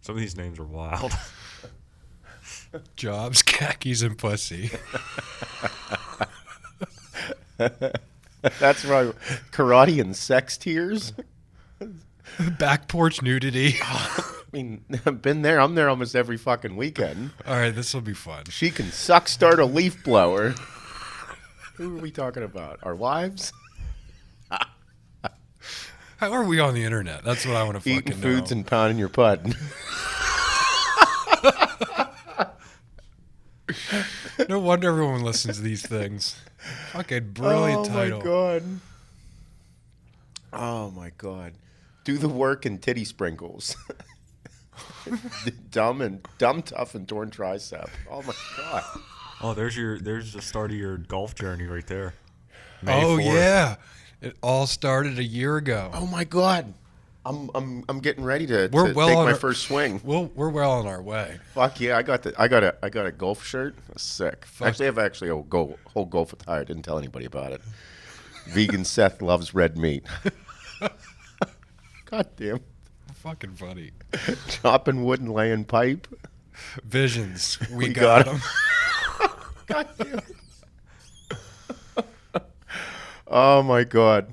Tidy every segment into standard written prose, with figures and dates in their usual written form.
Some of these names are wild. Jobs, khakis, and pussy. That's right. Karate and sex tears. Back porch nudity. I mean, I've been there. I'm there almost every fucking weekend. All right, this will be fun. She can start a leaf blower. Who are we talking about? Our wives? How are we on the internet? That's what I want to fucking Eating know. foods and pounding your putt. No wonder everyone listens to these things. Fucking brilliant title. Oh my god. Do the work and titty sprinkles. dumb, tough, and torn tricep. Oh my god. Oh, there's the start of your golf journey right there. May Oh 4th. yeah, it all started a year ago. Oh my god. I'm getting ready to We're take well on my our- first swing. We're well on our way. Fuck yeah! I got a golf shirt. That's sick. Actually, I have a whole golf attire. I didn't tell anybody about it. Vegan Seth loves red meat. God damn. Fucking funny. Chopping wood and laying pipe. Visions. We got got them. God damn. Oh my god.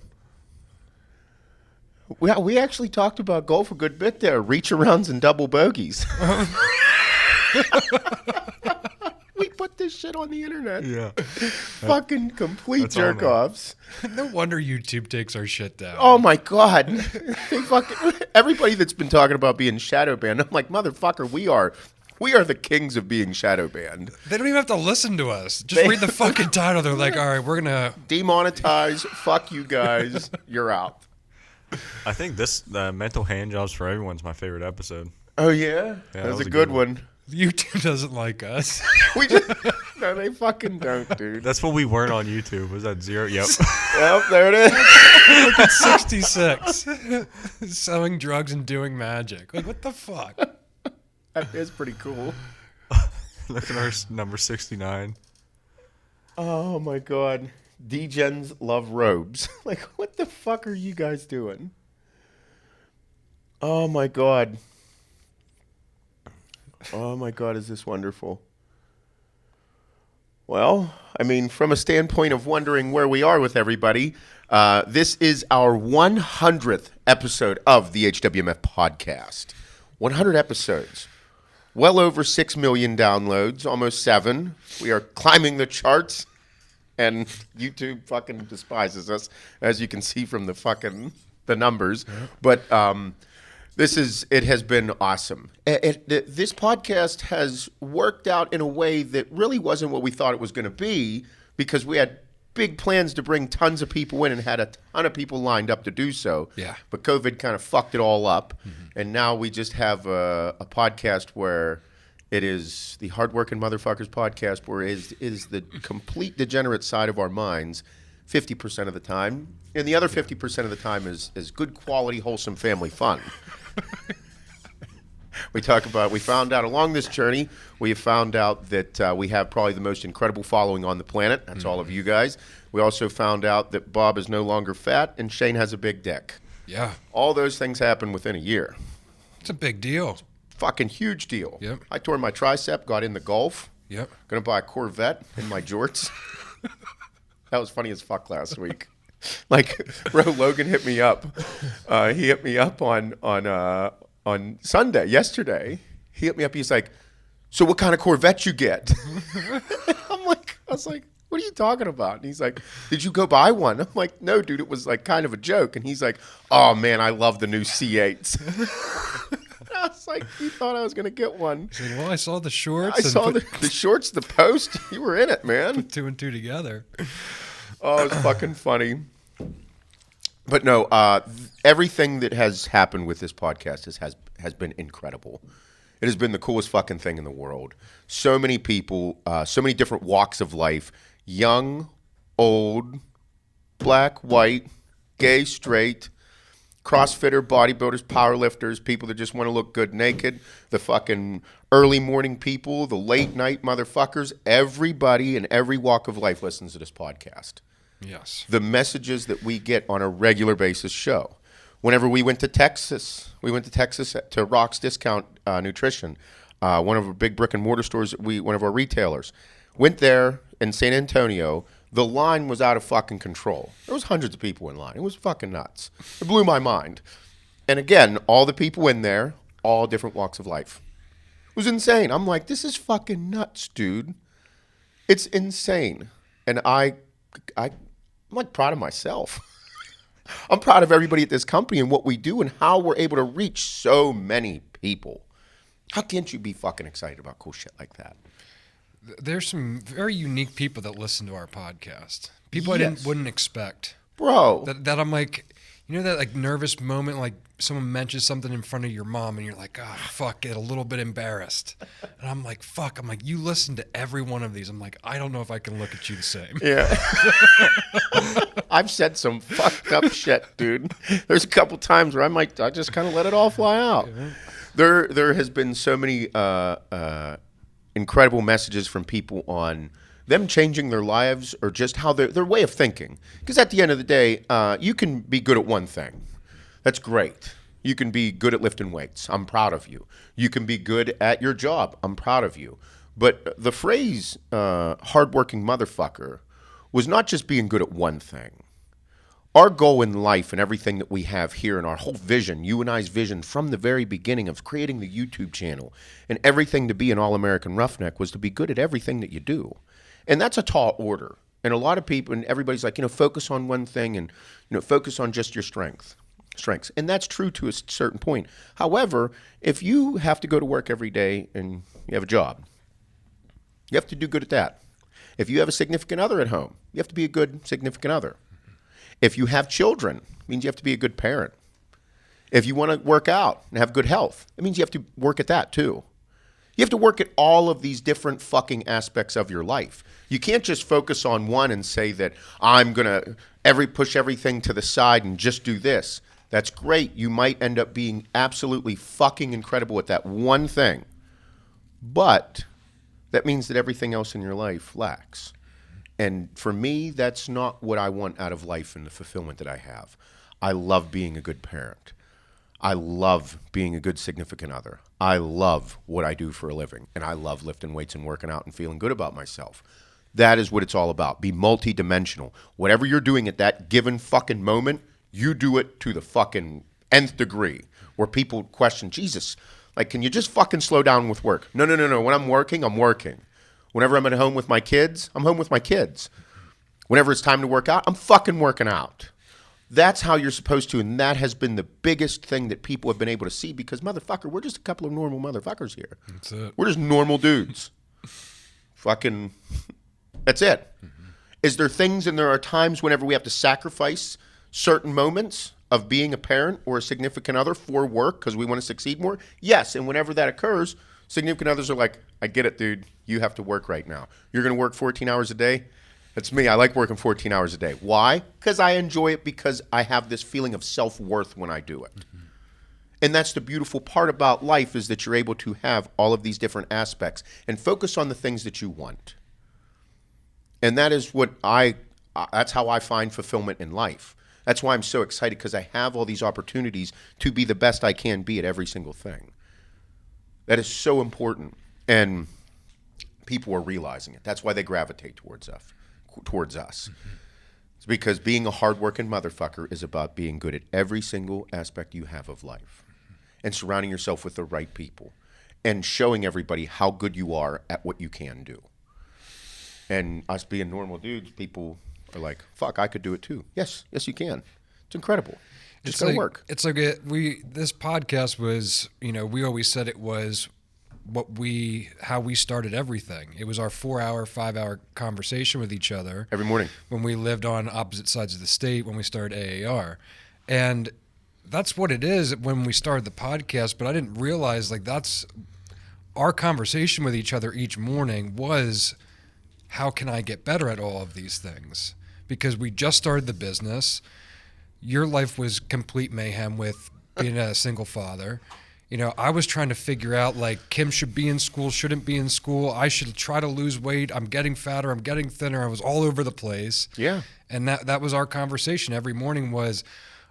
We actually talked about golf a good bit there. Reach arounds and double bogeys. We put this shit on the internet. Yeah. Fucking complete That's all, man. jerk-offs. No wonder YouTube takes our shit down. Oh my god. Everybody that's been talking about being shadow banned, I'm like, motherfucker, we are the kings of being shadow banned. They don't even have to listen to us. Just read the fucking title. They're like, all right, we're gonna Demonetize, fuck you guys, you're out. I think the mental hand jobs for everyone's my favorite episode. Oh yeah? that That was a good one. YouTube doesn't like us. We just no, they fucking don't, dude. That's what we weren't on YouTube. Was that 0? Yep. Yep, there it is. Look at 66. Selling drugs and doing magic. Like, what the fuck? That is pretty cool. Look at our number 69. Oh my god. Degens love robes. Like, what the fuck are you guys doing? Oh my god. Oh my god, is this wonderful? Well, I mean, from a standpoint of wondering where we are with everybody, this is our 100th episode of the HWMF Podcast. 100 episodes. Well over 6 million downloads, almost 7. We are climbing the charts. And YouTube fucking despises us, as you can see from the numbers. But it has been awesome. This podcast has worked out in a way that really wasn't what we thought it was going to be, because we had big plans to bring tons of people in and had a ton of people lined up to do so. Yeah. But COVID kind of fucked it all up. Mm-hmm. And now we just have a podcast where it is the Hardworking Motherfuckers podcast, where it is the complete degenerate side of our minds 50% of the time. And the other 50% of the time is good quality, wholesome family fun. We found out along this journey, we have found out that we have probably the most incredible following on the planet. That's all of you guys. We also found out that Bob is no longer fat and Shane has a big dick. Yeah. All those things happen within a year. It's a big deal. Fucking huge deal. Yep. I tore my tricep, got into golf. Yep. Gonna buy a Corvette in my jorts. That was funny as fuck last week. Like, bro, Logan hit me up. He hit me up on Sunday, yesterday. He hit me up. He's like, "So what kind of Corvette you get?" I was like, "What are you talking about?" And he's like, "Did you go buy one?" I'm like, "No, dude, it was like kind of a joke." And he's like, "Oh man, I love the new C8s." I was like, "You thought I was gonna get one?" He's like, well, I saw the shorts. I saw the shorts, the post. You were in it, man. Put 2 and 2 together. Oh, it's fucking funny. But no, everything that has happened with this podcast has been incredible. It has been the coolest fucking thing in the world. So many people, so many different walks of life, young, old, black, white, gay, straight, CrossFitter, bodybuilders, powerlifters, people that just want to look good naked, the fucking early morning people, the late night motherfuckers. Everybody in every walk of life listens to this podcast. Yes. The messages that we get on a regular basis show. Whenever we went to Texas to Rock's Discount Nutrition, one of our big brick and mortar stores, one of our retailers, went there in San Antonio. The line was out of fucking control. There was hundreds of people in line. It was fucking nuts. It blew my mind. And again, all the people in there, all different walks of life. It was insane. I'm like, this is fucking nuts, dude. It's insane. And I'm like proud of myself. I'm proud of everybody at this company and what we do and how we're able to reach so many people. How can't you be fucking excited about cool shit like that? There's some very unique people that listen to our podcast. People I wouldn't expect. Bro. That I'm like, you know that like nervous moment, like someone mentions something in front of your mom and you're like, oh, fuck, get a little bit embarrassed. And I'm like, fuck. I'm like, you listen to every one of these. I'm like, I don't know if I can look at you the same. Yeah. I've said some fucked up shit, dude. There's a couple times where I just kind of let it all fly out. Yeah. There has been so many incredible messages from people on them changing their lives or just how their way of thinking. Because at the end of the day, you can be good at one thing. That's great. You can be good at lifting weights. I'm proud of you. You can be good at your job. I'm proud of you. But the phrase hardworking motherfucker was not just being good at one thing. Our goal in life and everything that we have here and our whole vision, you and I's vision from the very beginning of creating the YouTube channel and everything to be an all-American roughneck was to be good at everything that you do. And that's a tall order. And a lot of people and everybody's like, focus on one thing and, focus on just your strengths. And that's true to a certain point. However, if you have to go to work every day and you have a job, you have to do good at that. If you have a significant other at home, you have to be a good significant other. If you have children, it means you have to be a good parent. If you want to work out and have good health, it means you have to work at that too. You have to work at all of these different fucking aspects of your life. You can't just focus on one and say that I'm going to push everything to the side and just do this. That's great. You might end up being absolutely fucking incredible at that one thing. But that means that everything else in your life lacks. And for me, that's not what I want out of life and the fulfillment that I have. I love being a good parent. I love being a good significant other. I love what I do for a living. And I love lifting weights and working out and feeling good about myself. That is what it's all about. Be multidimensional. Whatever you're doing at that given fucking moment, you do it to the fucking nth degree. Where people question, Jesus, like, can you just fucking slow down with work? No. When I'm working, I'm working. Whenever I'm at home with my kids, I'm home with my kids. Whenever it's time to work out, I'm fucking working out. That's how you're supposed to, and that has been the biggest thing that people have been able to see because, motherfucker, we're just a couple of normal motherfuckers here. That's it. We're just normal dudes. Fucking, that's it. Mm-hmm. Is there things and there are times whenever we have to sacrifice certain moments of being a parent or a significant other for work because we want to succeed more? Yes, and whenever that occurs, significant others are like, I get it, dude. You have to work right now. You're going to work 14 hours a day? That's me. I like working 14 hours a day. Why? Because I enjoy it because I have this feeling of self-worth when I do it. Mm-hmm. And that's the beautiful part about life is that you're able to have all of these different aspects and focus on the things that you want. And that is what that's how I find fulfillment in life. That's why I'm so excited because I have all these opportunities to be the best I can be at every single thing. That is so important. And people are realizing it. That's why they gravitate towards us. Mm-hmm. It's because being a hardworking motherfucker is about being good at every single aspect you have of life and surrounding yourself with the right people and showing everybody how good you are at what you can do. And us being normal dudes, people are like, fuck, I could do it too. Yes, you can. It's incredible. Just gotta work. It's like this podcast was, we always said it was how we started everything. It was our 4-hour, 5-hour conversation with each other every morning when we lived on opposite sides of the state when we started AAR. And that's what it is when we started the podcast, but I didn't realize that's our conversation with each other each morning was how can I get better at all of these things? Because we just started the business. Your life was complete mayhem with being a single father. I was trying to figure out Kim should be in school, shouldn't be in school. I should try to lose weight. I'm getting fatter. I'm getting thinner. I was all over the place. Yeah. And that was our conversation every morning was,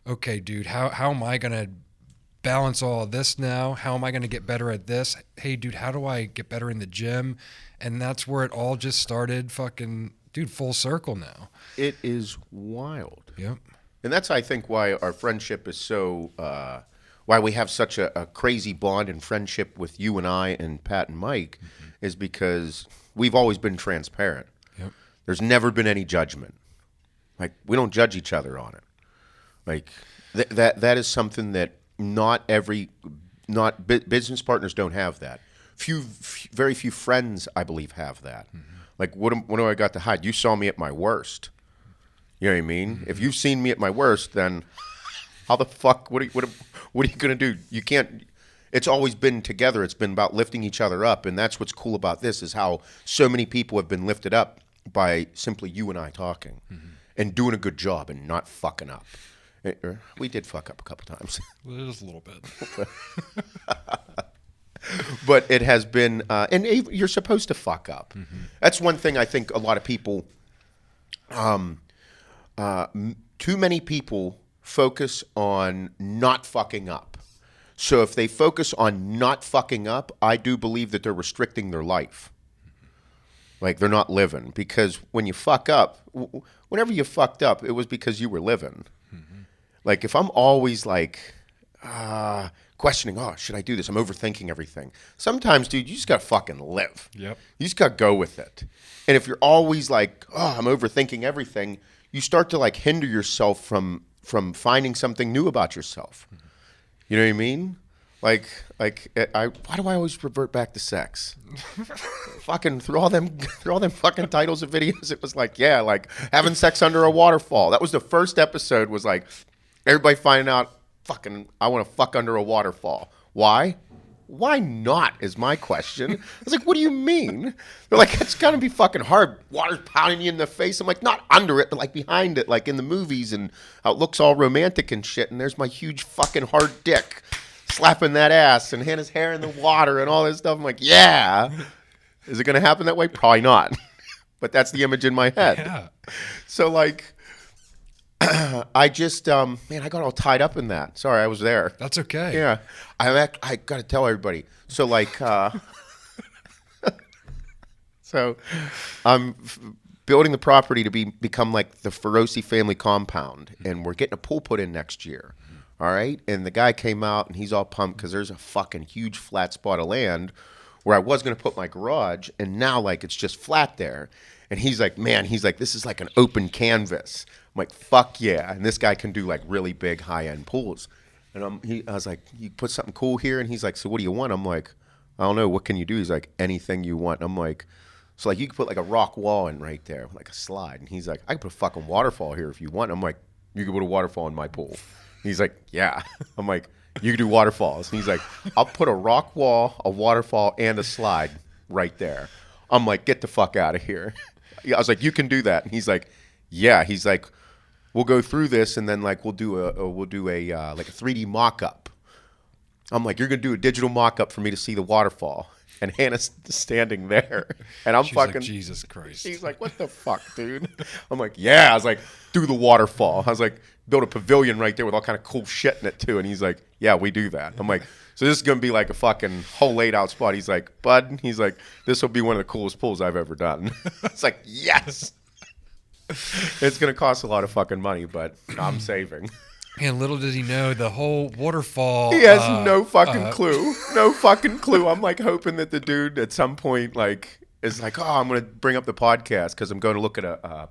okay, dude, how am I going to balance all of this now? How am I going to get better at this? Hey, dude, how do I get better in the gym? And that's where it all just started fucking, dude, full circle now. It is wild. Yep. And that's, I think, why our friendship is so, why we have such a crazy bond and friendship with you and I and Pat and Mike, is because we've always been transparent. Yep. There's never been any judgment. Like, we don't judge each other on it. Like, that is something that business partners don't have that. Very few friends, I believe, have that. Like, what do I got to hide? You saw me at my worst. You know what I mean? If you've seen me at my worst, then how the fuck? What are you gonna do? You can't. It's always been together. It's been about lifting each other up, and that's what's cool about this is how so many people have been lifted up by simply you and I talking and doing a good job and not fucking up. We did fuck up a couple times. Well, just a little bit. But it has been, and you're supposed to fuck up. That's one thing I think a lot of people, too many people focus on not fucking up. So if they focus on not fucking up, I do believe that they're restricting their life. Like, they're not living. Because when you fuck up, whenever you fucked up, it was because you were living. Like, if I'm always like, questioning, oh, should I do this? I'm overthinking everything. Sometimes, dude, you just got to fucking live. Yep. You just got to go with it. And if you're always like, oh, I'm overthinking everything, you start to like hinder yourself from finding something new about yourself. You know what I mean? Like, why do I always revert back to sex? Fucking through all them fucking titles of videos, it was like, yeah, like having sex under a waterfall. That was the first episode. Was like everybody finding out, fucking, I want to fuck under a waterfall. Why? Why not is my question. I was like, what do you mean? They're like, it's gonna be fucking hard. Water's pounding you in the face. I'm like, not under it, but like behind it, like in the movies, and how it looks all romantic and shit. And there's my huge fucking hard dick slapping that ass and Hannah's hair in the water and all this stuff. I'm like, yeah. Is it gonna happen that way? Probably not. But that's the image in my head. Yeah. So like, I just, man, I got all tied up in that. Sorry, I was there. That's okay. Yeah. I got to tell everybody. So like, so I'm building the property to become like the Feroce family compound, and we're getting a pool put in next year. All right. And the guy came out and he's all pumped because there's a fucking huge flat spot of land where I was going to put my garage, and now like it's just flat there. And he's like, man, this is like an open canvas. I'm like, fuck yeah. And this guy can do like really big high-end pools. And I was like, you put something cool here? And he's like, so what do you want? I'm like, I don't know. What can you do? He's like, anything you want. I'm like, so like you could put like a rock wall in right there, like a slide. And he's like, I could put a fucking waterfall here if you want. I'm like, you could put a waterfall in my pool. He's like, yeah. I'm like, you can do waterfalls. And he's like, I'll put a rock wall, a waterfall, and a slide right there. I'm like, get the fuck out of here. I was like, you can do that. And he's like, yeah. He's like, we'll go through this, and then like we'll do a like a 3D mock-up. I'm like, you're gonna do a digital mock-up for me to see the waterfall, and Hannah's standing there, and I'm She's fucking like, Jesus Christ. She's like, what the fuck, dude? I'm like, yeah. I was like, do the waterfall. I was like, build a pavilion right there with all kind of cool shit in it too. And he's like, yeah, we do that. I'm like, so this is gonna be like a fucking whole laid out spot. He's like, bud. He's like, this will be one of the coolest pools I've ever done. It's like, yes. It's going to cost a lot of fucking money, but I'm saving. And little does he know, the whole waterfall. He has no fucking clue. No fucking clue. I'm like hoping that the dude at some point like is like, oh, I'm going to bring up the podcast because I'm going to look at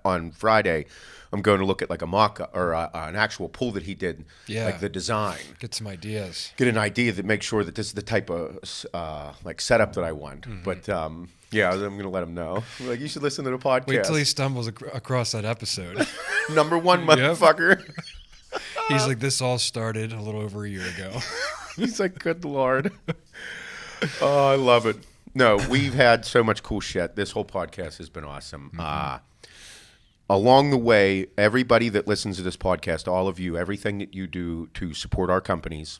on Friday. I'm going to look at like a mock-up or an actual pool that he did, like the design. Get some ideas. Get an idea that makes sure that this is the type of like setup that I want. But yeah, I'm going to let him know. Like, you should listen to the podcast. Wait till he stumbles across that episode. Number one, motherfucker. He's like, this all started a little over a year ago. He's like, good Lord. Oh, I love it. No, we've had so much cool shit. This whole podcast has been awesome. Along the way, everybody that listens to this podcast, all of you, everything that you do to support our companies,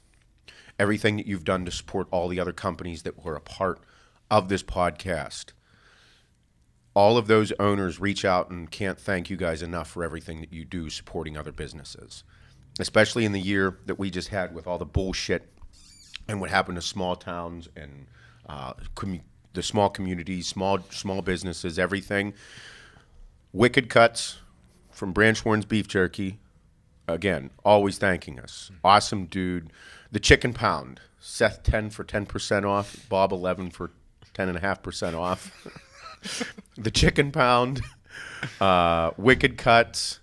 everything that you've done to support all the other companies that were a part of this podcast, all of those owners reach out and can't thank you guys enough for everything that you do supporting other businesses. especially in the year that we just had with all the bullshit and what happened to small towns and the small communities, small businesses, everything. Wicked Cuts from Branch Warren's Beef Jerky. Again, always thanking us. Awesome dude. The Chicken Pound. Seth 10 for 10% off. Bob 11 for 10.5% off. The Chicken Pound. Wicked Cuts.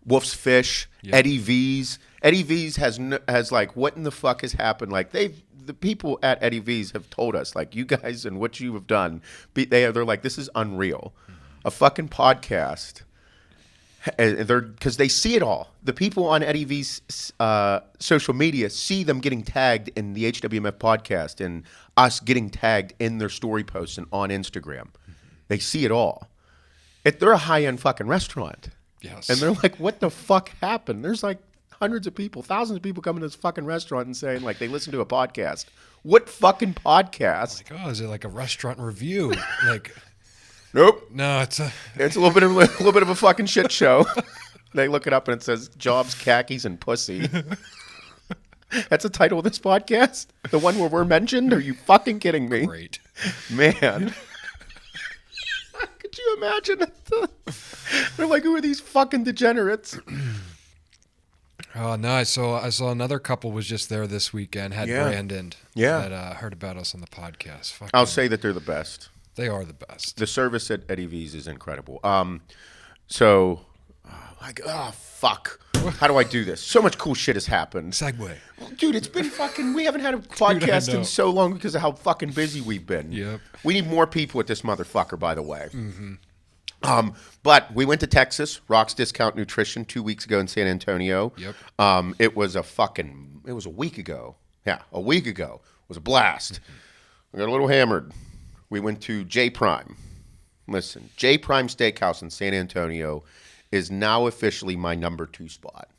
Wolf's Fish. Yep. Eddie V's. Eddie V's has like, what in the fuck has happened? Like the people at Eddie V's have told us, like, you guys and what you have done, they're like, this is unreal. A fucking podcast. Because they see it all. The people on Eddie V's social media see them getting tagged in the HWMF podcast and us getting tagged in their story posts and on Instagram. They see it all. They're a high-end fucking restaurant. Yes. And they're like, what the fuck happened? There's like hundreds of people, thousands of people coming to this fucking restaurant and saying like they listen to a podcast. What fucking podcast? Like, oh, is it like a restaurant review? Like, Nope. no, it's a little bit of a fucking shit show. They look it up and it says jobs, khakis, and pussy. That's the title of this podcast? The one where we're mentioned? Are you fucking kidding me? great. Man. Could you imagine? They're like, who are these fucking degenerates? Oh no! I saw another couple was just there this weekend. Had Yeah. Brandon. Yeah. That heard about us on the podcast. Fucking, I'll say that they're the best. they are the best. The service at Eddie V's is incredible. Fuck. How do I do this? So much cool shit has happened. Segue. Dude, it's been fucking... We haven't had a podcast know. in so long because of how fucking busy we've been. Yep. We need more people at this motherfucker, by the way. But we went to Texas, Rock's Discount Nutrition, 2 weeks ago in San Antonio. Yep. It was a week ago. Yeah, a week ago. It was a blast. We got a little hammered. We went to J Prime. Listen, J Prime Steakhouse in San Antonio is now officially my number 2 spot.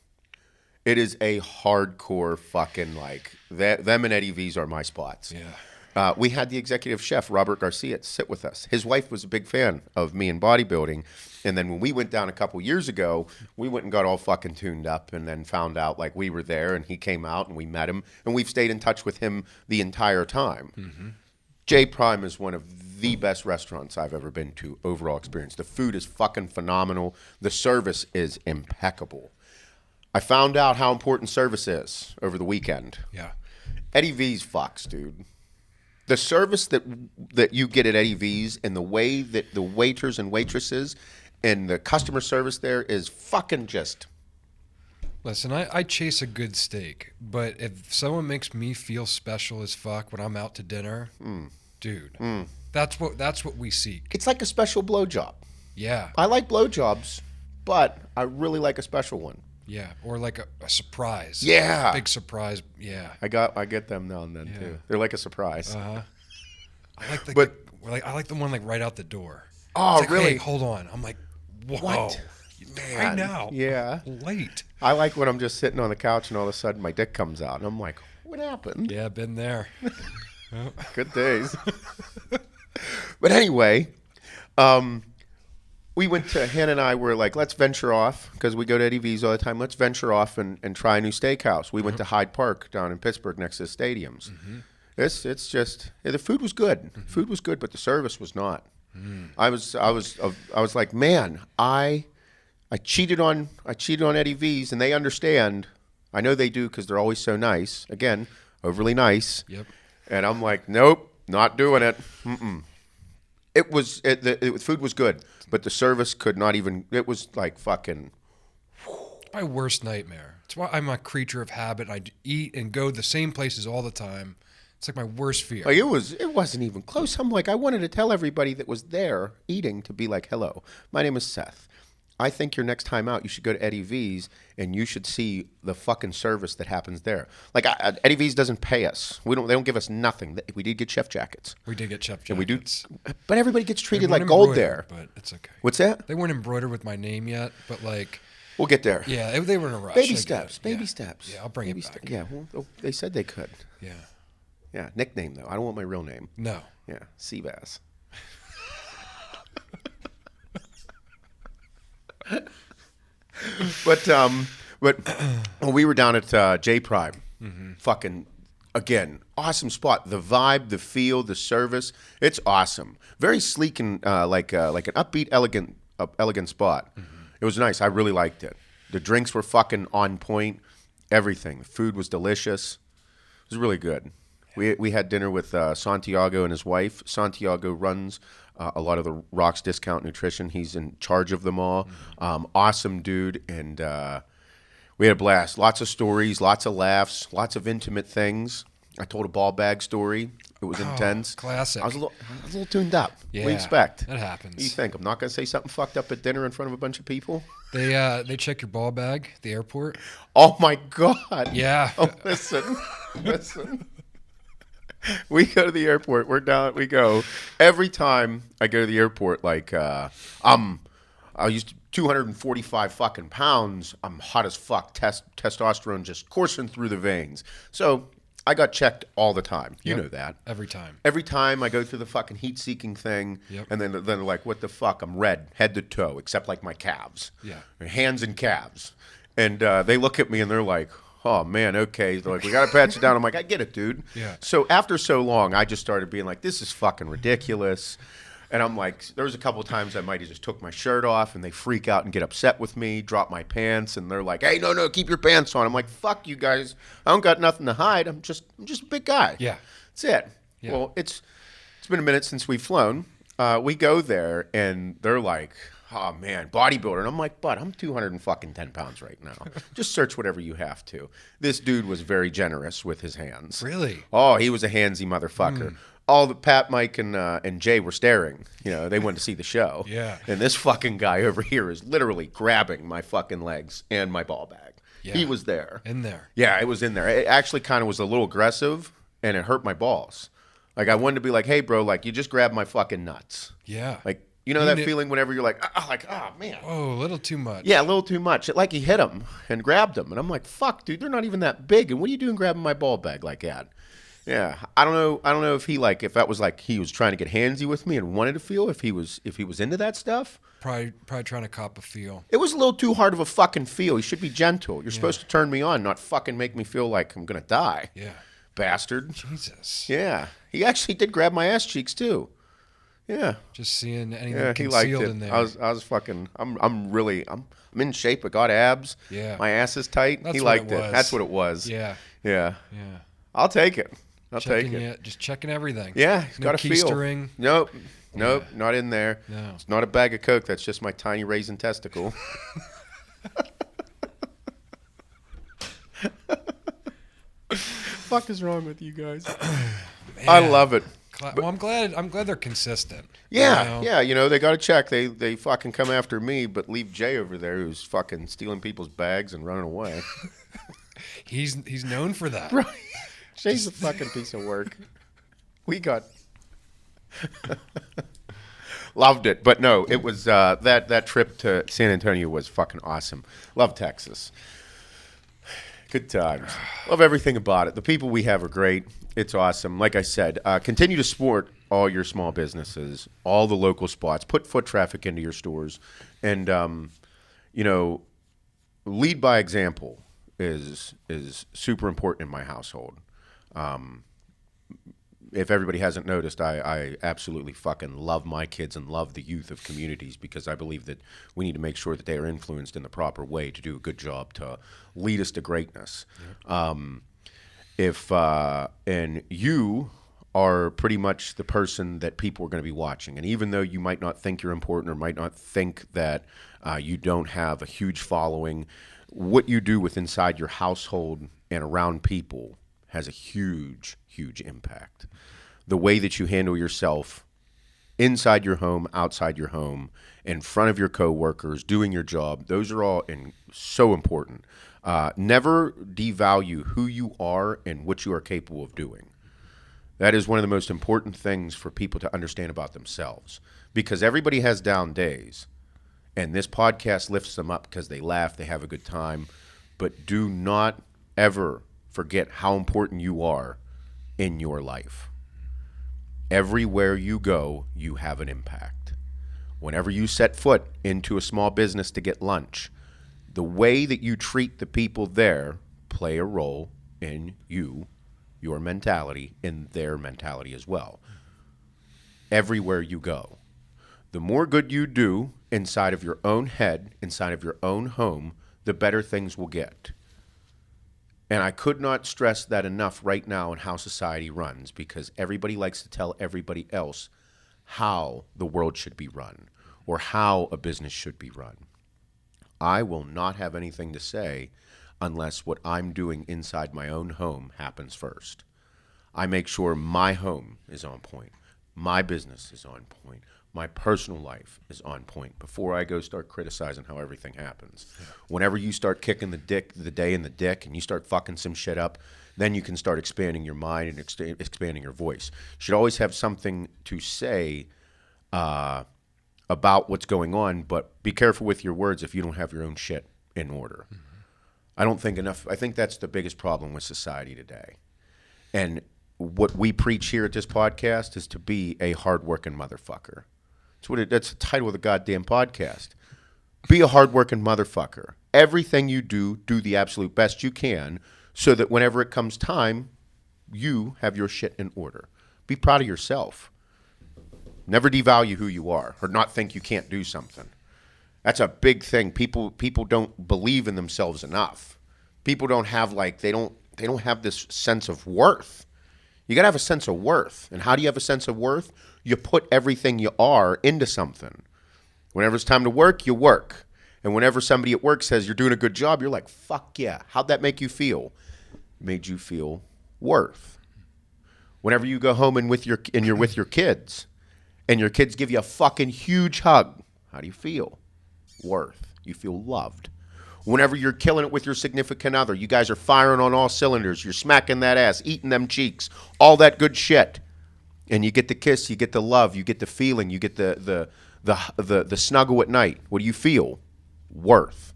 It is a hardcore fucking like them and Eddie V's are my spots. Yeah. We had the executive chef Robert Garcia sit with us. His wife was a big fan of me in bodybuilding, and then when we went down a couple years ago, we went and got all fucking tuned up, and then found out like we were there, and he came out, and we met him, and we've stayed in touch with him the entire time. Mm-hmm. J Prime is one of the best restaurants I've ever been to. Overall experience, the food is fucking phenomenal. The service is impeccable. I found out how important service is over the weekend. Yeah. Eddie V's fucks, dude. The service that you get at Eddie V's and the way that the waiters and waitresses and the customer service there is fucking just... Listen, I chase a good steak, but if someone makes me feel special as fuck when I'm out to dinner, dude, that's what we seek. It's like a special blowjob. Yeah. I like blowjobs, but I really like a special one. Yeah, or like a surprise. Yeah. Big surprise. Yeah. I get them now and then too. They're like a surprise. I like the But- I like the one like right out the door. Oh, It's like, really? Hey, hold on. I'm like, whoa. What? Right Man. now. Yeah. Late. I like when I'm just sitting on the couch and all of a sudden my dick comes out and I'm like, what happened? Yeah, been there. Good days. But anyway, we went to, Hannah and I were like, let's venture off because we go to Eddie V's all the time. Let's venture off and try a new steakhouse. We went to Hyde Park down in Pittsburgh next to the stadiums. It's just, the food was good. Food was good, but the service was not. I was like, man, I cheated on Eddie V's and they understand. I know they do because they're always so nice. Again, overly nice. Yep. And I'm like, nope, not doing it. The food was good, but the service could not even. It was like fucking. My worst nightmare. It's why I'm a creature of habit. I eat and go the same places all the time. It's like my worst fear. Like it wasn't even close. I'm like, I wanted to tell everybody that was there eating to be like, hello, my name is Seth. I think your next time out, you should go to Eddie V's and you should see the fucking service that happens there. Like Eddie V's doesn't pay us. They don't give us nothing. We did get chef jackets. We did get chef jackets. And we do, but everybody gets They treated weren't like gold embroidered, there. but it's okay. What's that? They weren't embroidered with my name yet, but like, We'll get there. yeah, they were in a rush. I Baby get steps. it. Baby Yeah. steps. Yeah, I'll bring Baby it back. Yeah, well, they said they could. Yeah. Yeah, nickname though. I don't want my real name. No. Yeah, Seabass. But when we were down at J Prime, fucking again, awesome spot. The vibe, the feel, the service, it's awesome. Very sleek and like an upbeat, elegant spot. It was nice. I really liked it. The drinks were fucking on point. Everything. The food was delicious. It was really good. We had dinner with Santiago and his wife. Santiago runs a lot of the Rocks Discount Nutrition. He's in charge of them all. Awesome dude, and we had a blast. Lots of stories, lots of laughs, lots of intimate things. I told a ball bag story. It was intense. Classic. I was a little tuned up. Yeah, What do you expect? that happens. What do you think? I'm not going to say something fucked up at dinner in front of a bunch of people? They check your ball bag at the airport. Oh, my God. Yeah. Oh, listen. We go to the airport. We go. Every time I go to the airport, like, I used 245 fucking pounds. I'm hot as fuck. Testosterone just coursing through the veins. So I got checked all the time. You know that. Every time. Every time I go through the fucking heat-seeking thing, and then they're like, what the fuck? I'm red, head to toe, except like my calves. Yeah. Hands and calves. And they look at me and they're like, oh, man, okay. They're like, we got to pat you down. I'm like, I get it, dude. Yeah. So after so long, I just started being like, this is fucking ridiculous. And I'm like, there was a couple of times I might have just took my shirt off and they freak out and get upset with me, drop my pants, and they're like, hey, no, keep your pants on. I'm like, fuck you guys. I don't got nothing to hide. I'm just a big guy. Yeah. That's it. Yeah. Well, it's been a minute since we've flown. We go there and they're like, oh man, bodybuilder. And I'm like, bud, I'm 210 pounds right now. Just search whatever you have to. This dude was very generous with his hands. Really? Oh, he was a handsy motherfucker. All the Pat, Mike, and Jay were staring. You know, they wanted to see the show. Yeah. And this fucking guy over here is literally grabbing my fucking legs and my ball bag. Yeah. He was there. In there. Yeah, it was in there. It actually kind of was a little aggressive, and it hurt my balls. Like, I wanted to be like, hey, bro, like, you just grabbed my fucking nuts. Yeah. Like, you know that feeling whenever you're like, oh, man. Oh, a little too much. Yeah, a little too much. Like, he hit him and grabbed him. And I'm like, fuck, dude, they're not even that big. And what are you doing grabbing my ball bag like that? Yeah, I don't know if if that was like he was trying to get handsy with me and wanted to feel if he was into that stuff. Probably trying to cop a feel. It was a little too hard of a fucking feel. You should be gentle. You're supposed to turn me on, not fucking make me feel like I'm gonna die. Yeah. Bastard. Jesus. Yeah, he actually did grab my ass cheeks too. Yeah. Just seeing anything Yeah, he liked concealed it. in there. I was fucking. I'm in shape. I got abs. Yeah. My ass is tight. That's he what liked it it. was. That's what it was. Yeah. Yeah. Yeah. I'll take it. I'll Checking take it. just checking everything. Yeah, he's No got to feel. keistering. Nope, not in there. No. It's not a bag of Coke. That's just my tiny raisin testicle. Fuck is wrong with you guys? I love it. Well, I'm glad they're consistent. Yeah, You know? yeah. You know, they got to check. They fucking come after me, but leave Jay over there who's fucking stealing people's bags and running away. He's known for that. Right. Jay's a fucking piece of work. We got loved it, but no, it was that trip to San Antonio was fucking awesome. Love Texas. Good times. Love everything about it. The people we have are great. It's awesome. Like I said, continue to support all your small businesses, all the local spots. Put foot traffic into your stores, and you know, lead by example is super important in my household. If everybody hasn't noticed, I absolutely fucking love my kids and love the youth of communities because I believe that we need to make sure that they are influenced in the proper way to do a good job to lead us to greatness. Yep. And you are pretty much the person that people are going to be watching. And even though you might not think you're important or might not think that you don't have a huge following, what you do with inside your household and around people has a huge, huge impact. The way that you handle yourself inside your home, outside your home, in front of your coworkers, doing your job, those are all so important. Never devalue who you are and what you are capable of doing. That is one of the most important things for people to understand about themselves because everybody has down days, and this podcast lifts them up because they laugh, they have a good time, but do not ever forget how important you are in your life. Everywhere you go, you have an impact. Whenever you set foot into a small business to get lunch, the way that you treat the people there play a role in your mentality, in their mentality as well. Everywhere you go. The more good you do inside of your own head, inside of your own home, the better things will get. And I could not stress that enough right now in how society runs, because everybody likes to tell everybody else how the world should be run or how a business should be run. I will not have anything to say unless what I'm doing inside my own home happens first. I make sure my home is on point, my business is on point, my personal life is on point before I go start criticizing how everything happens. Yeah. Whenever you start kicking the day in the dick and you start fucking some shit up, then you can start expanding your mind and expanding your voice. You should always have something to say about what's going on, but be careful with your words if you don't have your own shit in order. Mm-hmm. I think that's the biggest problem with society today. And what we preach here at this podcast is to be a hardworking motherfucker. That's the title of the goddamn podcast. Be a hardworking motherfucker. Everything you do the absolute best you can so that whenever it comes time, you have your shit in order. Be proud of yourself. Never devalue who you are or not think you can't do something. That's a big thing. People don't believe in themselves enough. People don't have they don't have this sense of worth. You got to have a sense of worth. And how do you have a sense of worth? You put everything you are into something. Whenever it's time to work, you work. And whenever somebody at work says you're doing a good job, you're like, fuck yeah. How'd that make you feel? It made you feel worth. Whenever you go home and you're with your kids, and your kids give you a fucking huge hug, how do you feel? Worth. You feel loved. Whenever you're killing it with your significant other, you guys are firing on all cylinders, you're smacking that ass, eating them cheeks, all that good shit. And you get the kiss, you get the love, you get the feeling, you get the snuggle at night. What do you feel? Worth.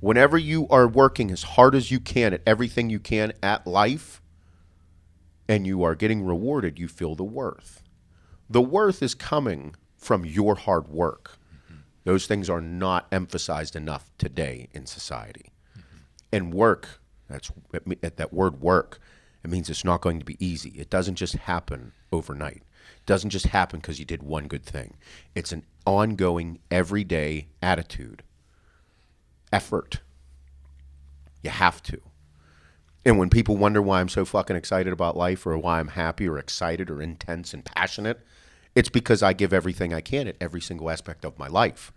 Whenever you are working as hard as you can at everything you can at life, and you are getting rewarded, you feel the worth. The worth is coming from your hard work. Mm-hmm. Those things are not emphasized enough today in society. Mm-hmm. And work, that word work, it means it's not going to be easy. It doesn't just happen overnight. It doesn't just happen because you did one good thing. It's an ongoing, everyday attitude. Effort. You have to. And when people wonder why I'm so fucking excited about life or why I'm happy or excited or intense and passionate, it's because I give everything I can at every single aspect of my life.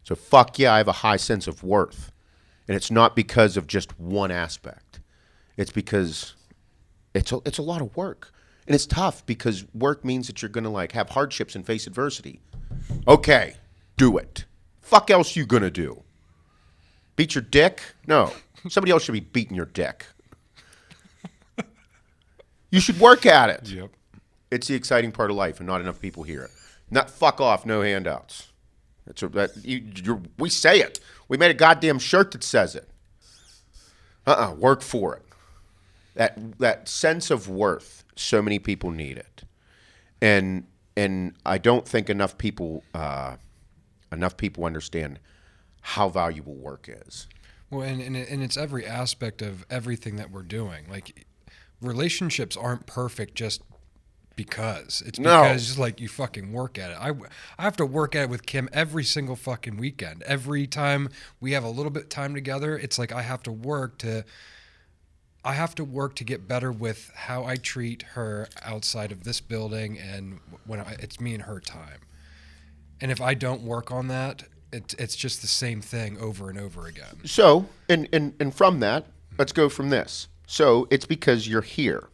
So fuck yeah, I have a high sense of worth. And it's not because of just one aspect. It's because it's a lot of work. And it's tough because work means that you're going to have hardships and face adversity. Okay, do it. Fuck else you going to do? Beat your dick? No. Somebody else should be beating your dick. You should work at it. Yep. It's the exciting part of life, and not enough people hear it. Not fuck off, no handouts. We say it. We made a goddamn shirt that says it. Work for it. That sense of worth, so many people need it. And I don't think enough people understand how valuable work is. Well, and it's every aspect of everything that we're doing. Relationships aren't perfect just because. It's because you fucking work at it. I have to work at it with Kim every single fucking weekend. Every time we have a little bit of time together, it's like I have to work to get better with how I treat her outside of this building and when it's me and her time. And if I don't work on that, it's just the same thing over and over again. So, and from that, let's go from this. So it's because you're here,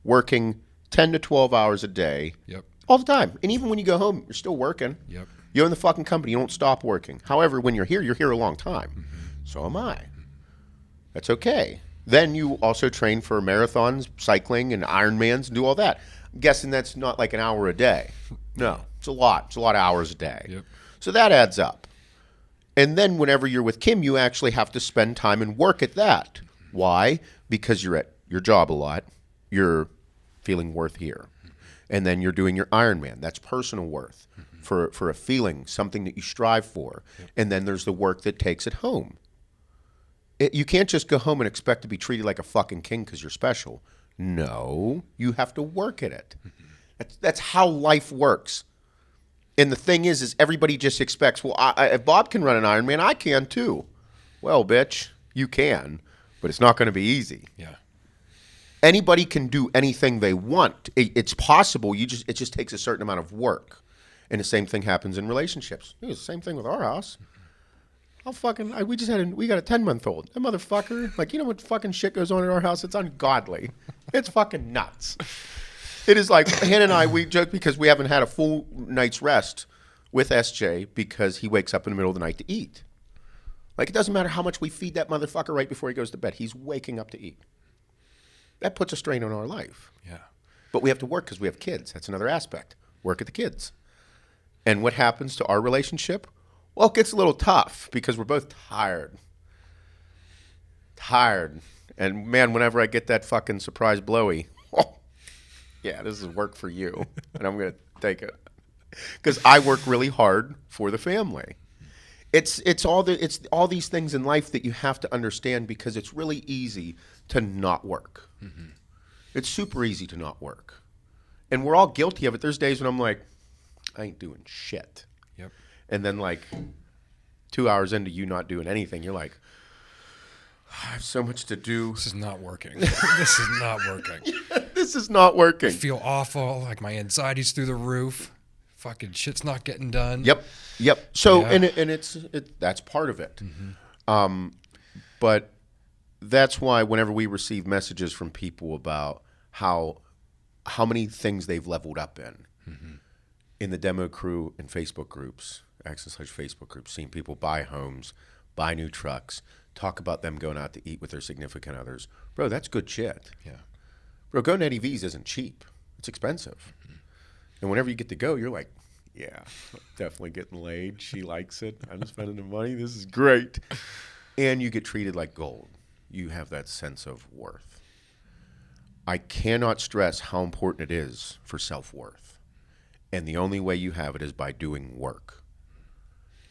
working 10 to 12 hours a day, all the time. And even when you go home, you're still working. Yep. You own the fucking company. You don't stop working. However, when you're here a long time. Mm-hmm. So am I. That's okay. Then you also train for marathons, cycling, and Ironmans, and do all that. I'm guessing that's not like an hour a day. No, it's a lot. It's a lot of hours a day. Yep. So that adds up. And then whenever you're with Kim, you actually have to spend time and work at that. Why? Because you're at your job a lot. You're feeling worth here. And then you're doing your Ironman. That's personal worth. for a feeling, something that you strive for. And then there's the work that takes it home. You can't just go home and expect to be treated like a fucking king because you're special. No, you have to work at it. That's how life works. And the thing is everybody just expects, well, if Bob can run an Ironman, I can too. Well, bitch, you can, but it's not going to be easy. Yeah. Anybody can do anything they want. It's possible. It just takes a certain amount of work. And the same thing happens in relationships. It was the same thing with our house. We got a 10-month-old. That motherfucker, like, you know what fucking shit goes on in our house? It's ungodly. It's fucking nuts. It is like, Hannah and I, we joke because we haven't had a full night's rest with SJ because he wakes up in the middle of the night to eat. Like, it doesn't matter how much we feed that motherfucker right before he goes to bed. He's waking up to eat. That puts a strain on our life. Yeah. But we have to work because we have kids. That's another aspect. Work at the kids. And what happens to our relationship? Well, it gets a little tough because we're both tired. And man, whenever I get that fucking surprise blowy, yeah, this is work for you. And I'm going to take it. Because I work really hard for the family. It's all these things in life that you have to understand because it's really easy to not work. Mm-hmm. It's super easy to not work. And we're all guilty of it. There's days when I'm like, I ain't doing shit. Yep. And then like 2 hours into you not doing anything, you're like, I have so much to do. This is not working. This is not working. Yeah, this is not working. I feel awful. Like my anxiety's through the roof. Fucking shit's not getting done. Yep. So, Yeah. and that's part of it. Mm-hmm. But that's why whenever we receive messages from people about how many things they've leveled up in the demo crew and Facebook groups, /Facebook groups, seeing people buy homes, buy new trucks, talk about them going out to eat with their significant others. Bro, that's good shit. Yeah. Bro, going to Eddie V's isn't cheap. It's expensive. Mm-hmm. And whenever you get to go, you're like, yeah, definitely getting laid. She likes it. I'm spending the money. This is great. And you get treated like gold. You have that sense of worth. I cannot stress how important it is for self-worth. And the only way you have it is by doing work.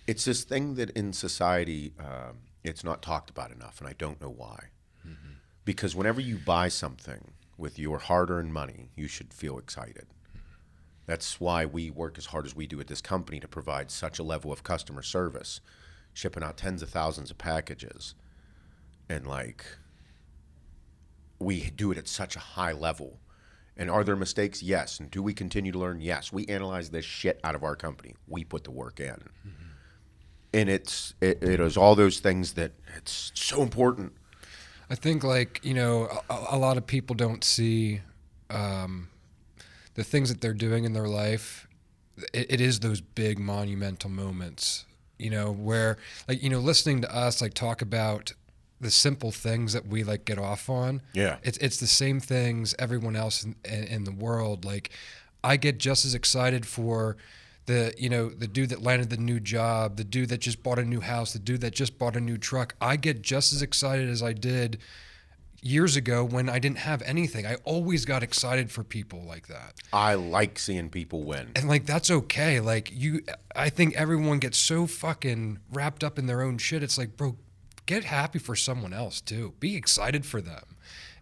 It's this thing that in society, it's not talked about enough, and I don't know why. Mm-hmm. Because whenever you buy something with your hard-earned money, you should feel excited. That's why we work as hard as we do at this company to provide such a level of customer service, shipping out tens of thousands of packages. And like, we do it at such a high level. And are there mistakes? Yes. And do we continue to learn? Yes. We analyze this shit out of our company. We put the work in. Mm-hmm. And it is all those things that it's so important. I think like, you know, a lot of people don't see the things that they're doing in their life. It is those big monumental moments, you know, where like, you know, listening to us like talk about the simple things that we like get off on. Yeah. It's the same things everyone else in the world. Like I get just as excited for the dude that landed the new job, the dude that just bought a new house, the dude that just bought a new truck. I get just as excited as I did years ago when I didn't have anything. I always got excited for people like that. I like seeing people win. And like, that's okay. Like I think everyone gets so fucking wrapped up in their own shit. It's like, bro, get happy for someone else too. Be excited for them.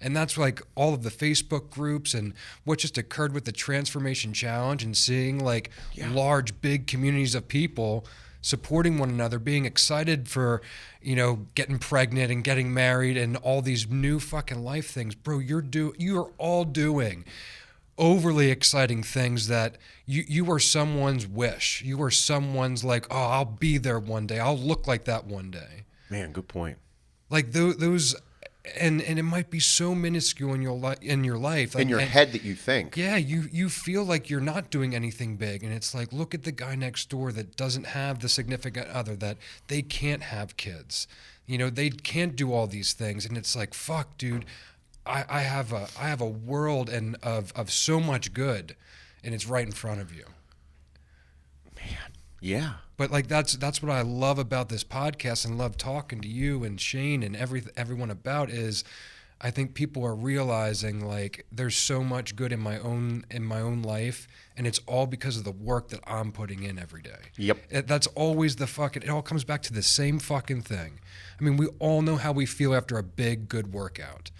And that's like all of the Facebook groups and what just occurred with the Transformation Challenge and seeing like large, big communities of people supporting one another, being excited for, you know, getting pregnant and getting married and all these new fucking life things. Bro, you're all doing overly exciting things that you are someone's wish. You are someone's like, oh, I'll be there one day. I'll look like that one day. Man, good point. Like those, and it might be so minuscule in your life, like, in your head that you think. Yeah, you feel like you're not doing anything big, and it's like, look at the guy next door that doesn't have the significant other, that they can't have kids, you know, they can't do all these things, and it's like, fuck, dude, I have a world and of so much good, and it's right in front of you. Man, yeah. But like that's what I love about this podcast and love talking to you and Shane and everyone about is I think people are realizing like there's so much good in my own life, and it's all because of the work that I'm putting in every day. Yep. That's always it all comes back to the same fucking thing. I mean, we all know how we feel after a big good workout.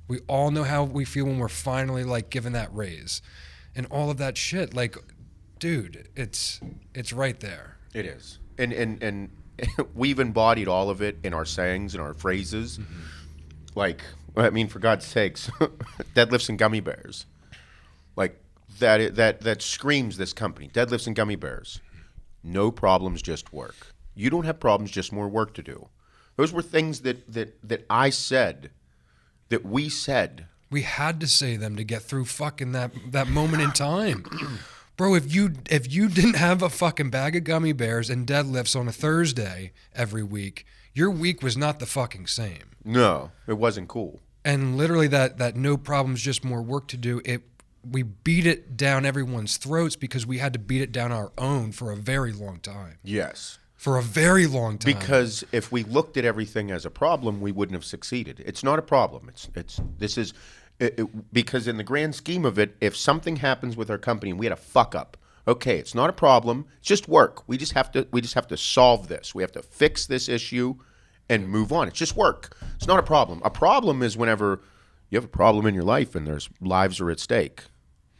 We all know how we feel when we're finally like given that raise, and all of that shit. Like, dude, it's right there. It is. And we've embodied all of it in our sayings and our phrases. Mm-hmm. Like, I mean, for God's sakes, deadlifts and gummy bears. Like, that screams this company. Deadlifts and gummy bears. No problems, just work. You don't have problems, just more work to do. Those were things that I said, that we said. We had to say them to get through fucking that moment in time. Bro, if you didn't have a fucking bag of gummy bears and deadlifts on a Thursday every week, your week was not the fucking same. No, it wasn't cool. And literally that no problems, just more work to do, we beat it down everyone's throats because we had to beat it down our own for a very long time. Yes. For a very long time. Because if we looked at everything as a problem, we wouldn't have succeeded. It's not a problem. Because in the grand scheme of it, if something happens with our company and we had a fuck up, okay, it's not a problem. It's just work. We just have to solve this. We have to fix this issue and move on. It's just work. It's not a problem. A problem is whenever you have a problem in your life and there's lives are at stake.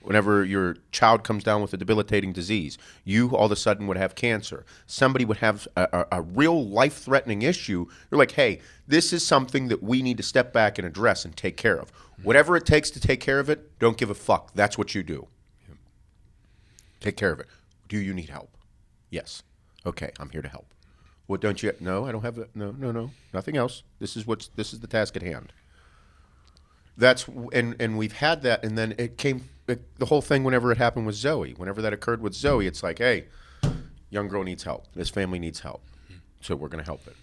Whenever your child comes down with a debilitating disease, you all of a sudden would have cancer. Somebody would have a real life-threatening issue. You're like, hey, this is something that we need to step back and address and take care of. Whatever it takes to take care of it, don't give a fuck. That's what you do. Take care of it. Do you need help? Yes. Okay, I'm here to help. What don't you? No, I don't have that. No. Nothing else. This is the task at hand. That's and we've had that, and then the whole thing whenever it happened with Zoe. Whenever that occurred with Zoe, it's like, hey, young girl needs help. This family needs help, so we're going to help it.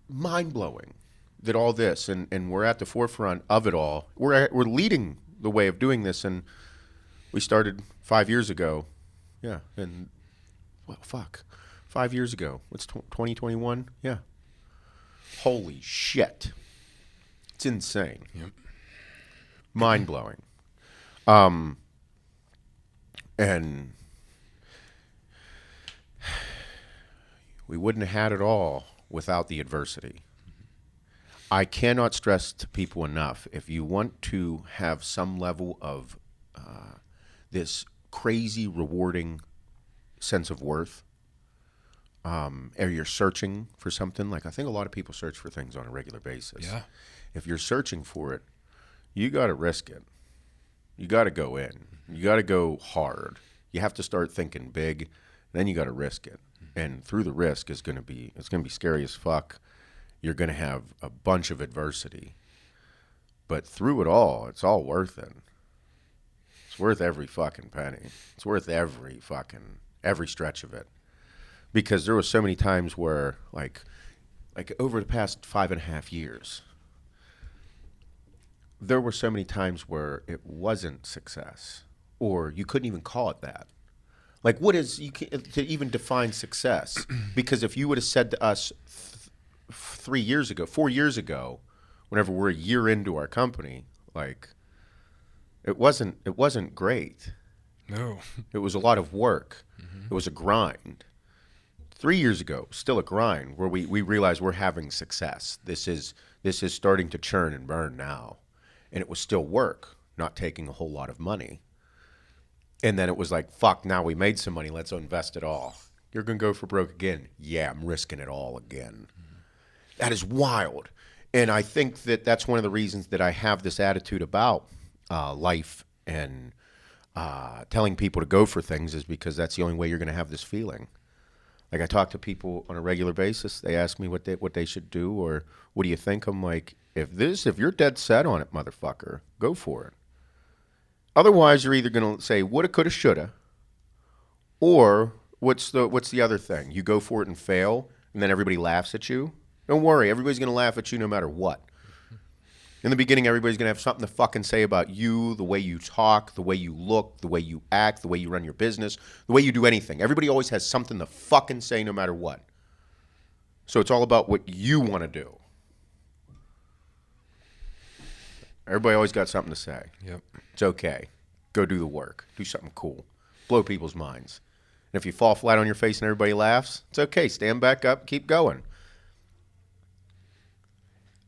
Mind blowing that all this, and we're at the forefront of it all. We're leading the way of doing this, and we started 5 years ago. Yeah, and well, fuck, 5 years ago. What's 2021? Yeah. Holy shit. It's insane. Yep. Mind blowing. And we wouldn't have had it all without the adversity. I cannot stress to people enough, if you want to have some level of this crazy rewarding sense of worth, or you're searching for something, like I think a lot of people search for things on a regular basis. Yeah. If you're searching for it, you got to risk it. You got to go in. You got to go hard. You have to start thinking big. Then you got to risk it. And through the risk it's going to be scary as fuck. You're going to have a bunch of adversity. But through it all, it's all worth it. It's worth every fucking penny. It's worth every stretch of it. Because there was so many times where, like over the past 5.5 years, there were so many times where it wasn't success, or you couldn't even call it that. Like, what is to even define success? Because if you would have said to us 4 years ago, whenever we're a year into our company, like, it wasn't great. No. It was a lot of work. Mm-hmm. It was a grind. 3 years ago, still a grind, where we realized we're having success. This is starting to churn and burn now. And it was still work, not taking a whole lot of money. And then it was like, fuck, now we made some money, let's invest it all. You're going to go for broke again? Yeah, I'm risking it all again. Mm-hmm. That is wild. And I think that's one of the reasons that I have this attitude about life and telling people to go for things, is because that's the only way you're going to have this feeling. Like, I talk to people on a regular basis. They ask me what they should do, or what do you think? I'm like, if you're dead set on it, motherfucker, go for it. Otherwise, you're either going to say woulda, coulda, shoulda, or what's the other thing? You go for it and fail, and then everybody laughs at you. Don't worry, everybody's going to laugh at you no matter what. In the beginning, everybody's going to have something to fucking say about you, the way you talk, the way you look, the way you act, the way you run your business, the way you do anything. Everybody always has something to fucking say no matter what. So it's all about what you want to do. Everybody always got something to say. Yep. It's okay. Go do the work. Do something cool. Blow people's minds. And if you fall flat on your face and everybody laughs, it's okay. Stand back up. Keep going.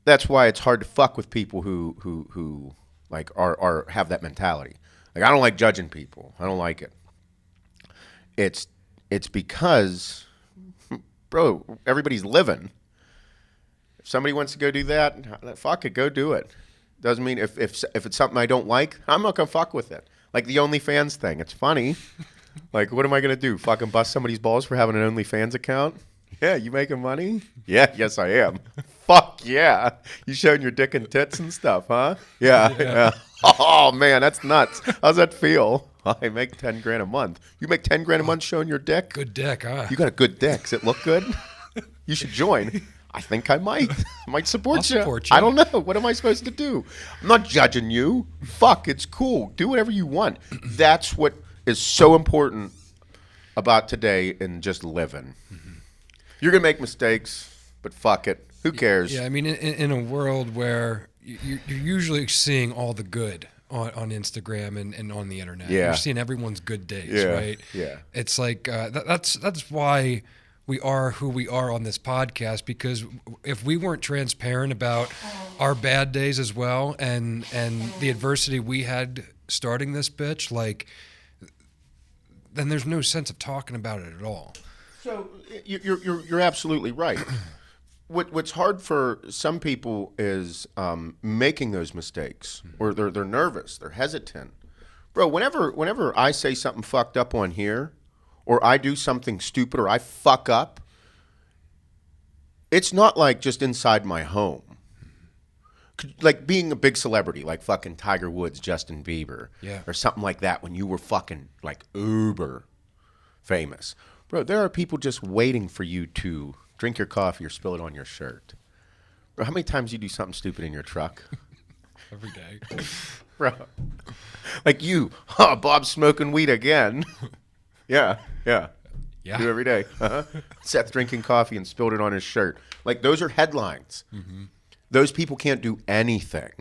That's why it's hard to fuck with people who like are have that mentality. Like, I don't like judging people. I don't like it. It's because, bro, everybody's living. If somebody wants to go do that, fuck it, go do it. Doesn't mean if it's something I don't like, I'm not gonna fuck with it. Like the OnlyFans thing, it's funny. Like, what am I gonna do? Fucking bust somebody's balls for having an OnlyFans account? Yeah, you making money? Yeah, yes I am. Fuck yeah. You showing your dick and tits and stuff, huh? Yeah. Oh man, that's nuts. How's that feel? I make 10 grand a month. You make 10 grand a month showing your dick? Good dick, huh? You got a good dick. Does it look good? You should join. I think I might. I might support I'll you. support you. I don't know. What am I supposed to do? I'm not judging you. Fuck, it's cool. Do whatever you want. That's what is so important about today and just living. You're going to make mistakes, but fuck it. Who cares? Yeah, I mean, in a world where you're usually seeing all the good on Instagram and on the internet. Yeah. You're seeing everyone's good days, right? Yeah. It's like that's why we are who we are on this podcast, because if we weren't transparent about our bad days as well and the adversity we had starting this bitch, like, then there's no sense of talking about it at all. So you're absolutely right. What's hard for some people is making those mistakes, or they're nervous, they're hesitant. Bro, whenever I say something fucked up on here, or I do something stupid, or I fuck up, it's not like just inside my home. Like being a big celebrity, like fucking Tiger Woods, Justin Bieber, or something like that, when you were fucking like uber famous. Bro, there are people just waiting for you to drink your coffee or spill it on your shirt. Bro, how many times you do something stupid in your truck? Every day. Bro. Like you, Bob's smoking weed again. Yeah. Do every day. Seth drinking coffee and spilled it on his shirt. Like, those are headlines. Mm-hmm. Those people can't do anything.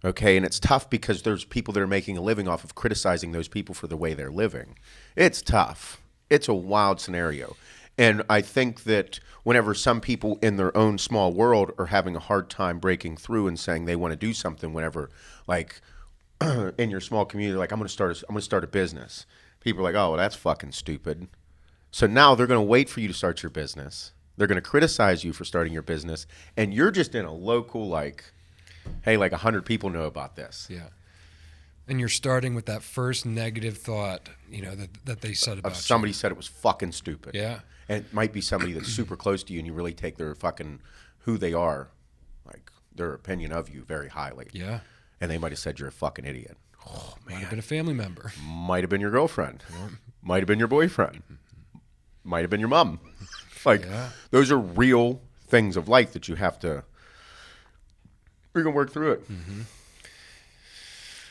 Okay, and it's tough because there's people that are making a living off of criticizing those people for the way they're living. It's tough. It's a wild scenario. And I think that whenever some people in their own small world are having a hard time breaking through and saying they want to do something, whenever, like, in your small community, like, I'm going to start a business. People are like, oh, well, that's fucking stupid. So now they're going to wait for you to start your business. They're going to criticize you for starting your business, and you're just in a local, like, hey, like 100 people know about this. Yeah. And you're starting with that first negative thought, you know, that they said about somebody said it was fucking stupid. Yeah. And it might be somebody that's super close to you, and you really take their fucking who they are, like their opinion of you, very highly. Yeah. And they might have said you're a fucking idiot. Oh, man. Might have been a family member. Might have been your girlfriend. Might have been your boyfriend. Might have been your mom. Like, those are real things of life that you have to, we're going to work through it. Mm-hmm.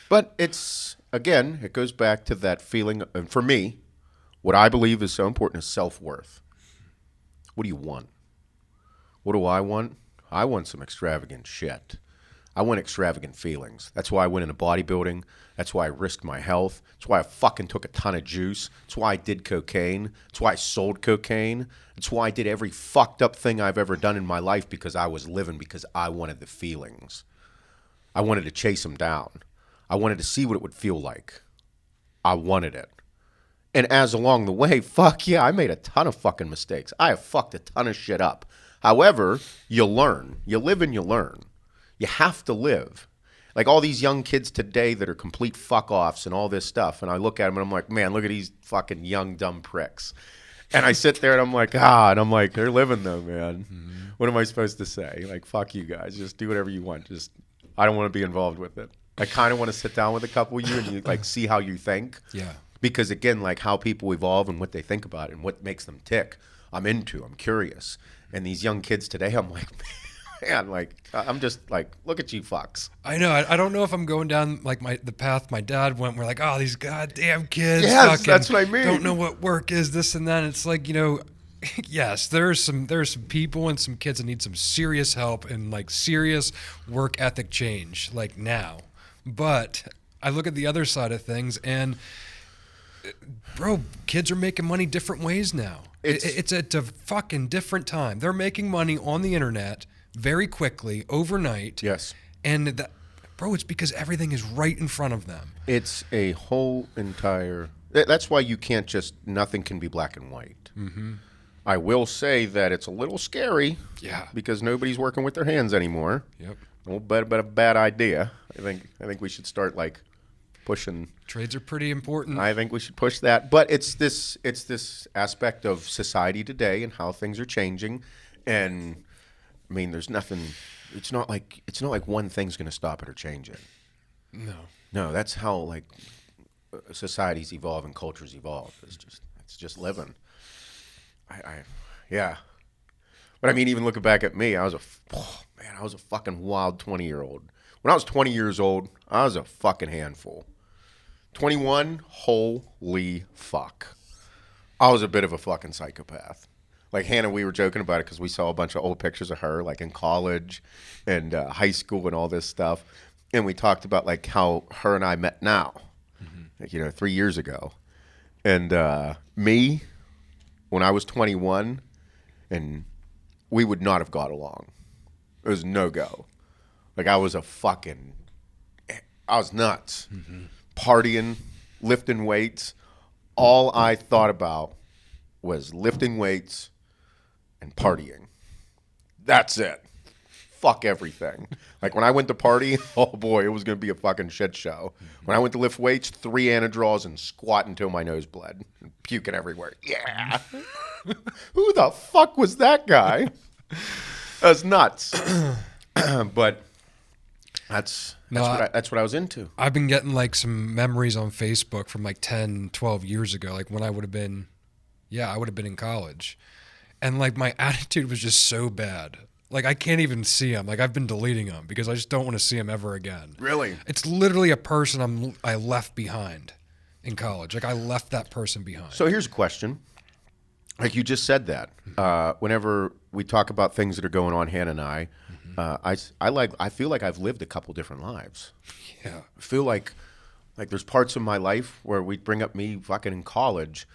But it's, again, it goes back to that feeling, and for me, what I believe is so important is self-worth. What do you want? What do I want? I want some extravagant shit. I want extravagant feelings. That's why I went into bodybuilding. That's why I risked my health. That's why I fucking took a ton of juice. That's why I did cocaine. That's why I sold cocaine. That's why I did every fucked up thing I've ever done in my life, because I was living, because I wanted the feelings. I wanted to chase them down. I wanted to see what it would feel like. I wanted it. And as along the way, fuck yeah, I made a ton of fucking mistakes. I have fucked a ton of shit up. However, you learn. You live and you learn. You have to live. Like all these young kids today that are complete fuck-offs and all this stuff, and I look at them and I'm like, man, look at these fucking young, dumb pricks. And I sit there and I'm like, and I'm like, they're living though, man. Mm-hmm. What am I supposed to say? Like, fuck you guys. Just do whatever you want. Just, I don't want to be involved with it. I kind of want to sit down with a couple of you and you like see how you think. Yeah. Because again, like how people evolve and what they think about it and what makes them tick, I'm curious. And these young kids today, I'm like, man, like I'm just like, look at you fucks. I know. I don't know if I'm going down like the path my dad went. We're like, oh, these goddamn kids. Yes, that's what I mean. Don't know what work is, this and that. And it's like, you know, Yes, there's some people and some kids that need some serious help and like serious work ethic change like now. But I look at the other side of things and bro, kids are making money different ways now. It's a fucking different time. They're making money on the internet very quickly overnight. Yes. And that, bro, it's because everything is right in front of them. It's a whole entire. That's why you can't just. Nothing can be black and white. Mm-hmm. I will say that it's a little scary. Yeah. Because nobody's working with their hands anymore. Yep. A little bit of a bad idea. I think we should start like pushing. Trades are pretty important. I think we should push that. But it's this aspect of society today and how things are changing. And I mean, there's nothing. It's not like one thing's going to stop it or change it. No, that's how like societies evolve and cultures evolve. It's just living. Yeah. But I mean, even looking back at me, I was a fucking wild 20-year-old. When I was 20 years old, I was a fucking handful. 21, holy fuck. I was a bit of a fucking psychopath. Like Hannah, we were joking about it because we saw a bunch of old pictures of her, like in college and high school and all this stuff. And we talked about like how her and I met now, like, 3 years ago. And me, when I was 21, and we would not have got along. It was no go. Like I was nuts. Partying, lifting weights. All I thought about was lifting weights and partying. That's it. Fuck everything. Like when I went to party, oh boy, it was going to be a fucking shit show. When I went to lift weights, 3 Anadraws and squat until my nose bled. And puking everywhere. Yeah. Who the fuck was that guy? That's nuts. But that's what I was into. I've been getting like some memories on Facebook from like 10, 12 years ago, like when I would have been in college. And like my attitude was just so bad. Like I can't even see him. Like I've been deleting him because I just don't want to see him ever again. Really? It's literally a person I left behind in college. Like I left that person behind. So here's a question. Like you just said that. Whenever we talk about things that are going on, Hannah and I feel like I've lived a couple different lives. Yeah. I feel like there's parts of my life where we bring up me fucking in college.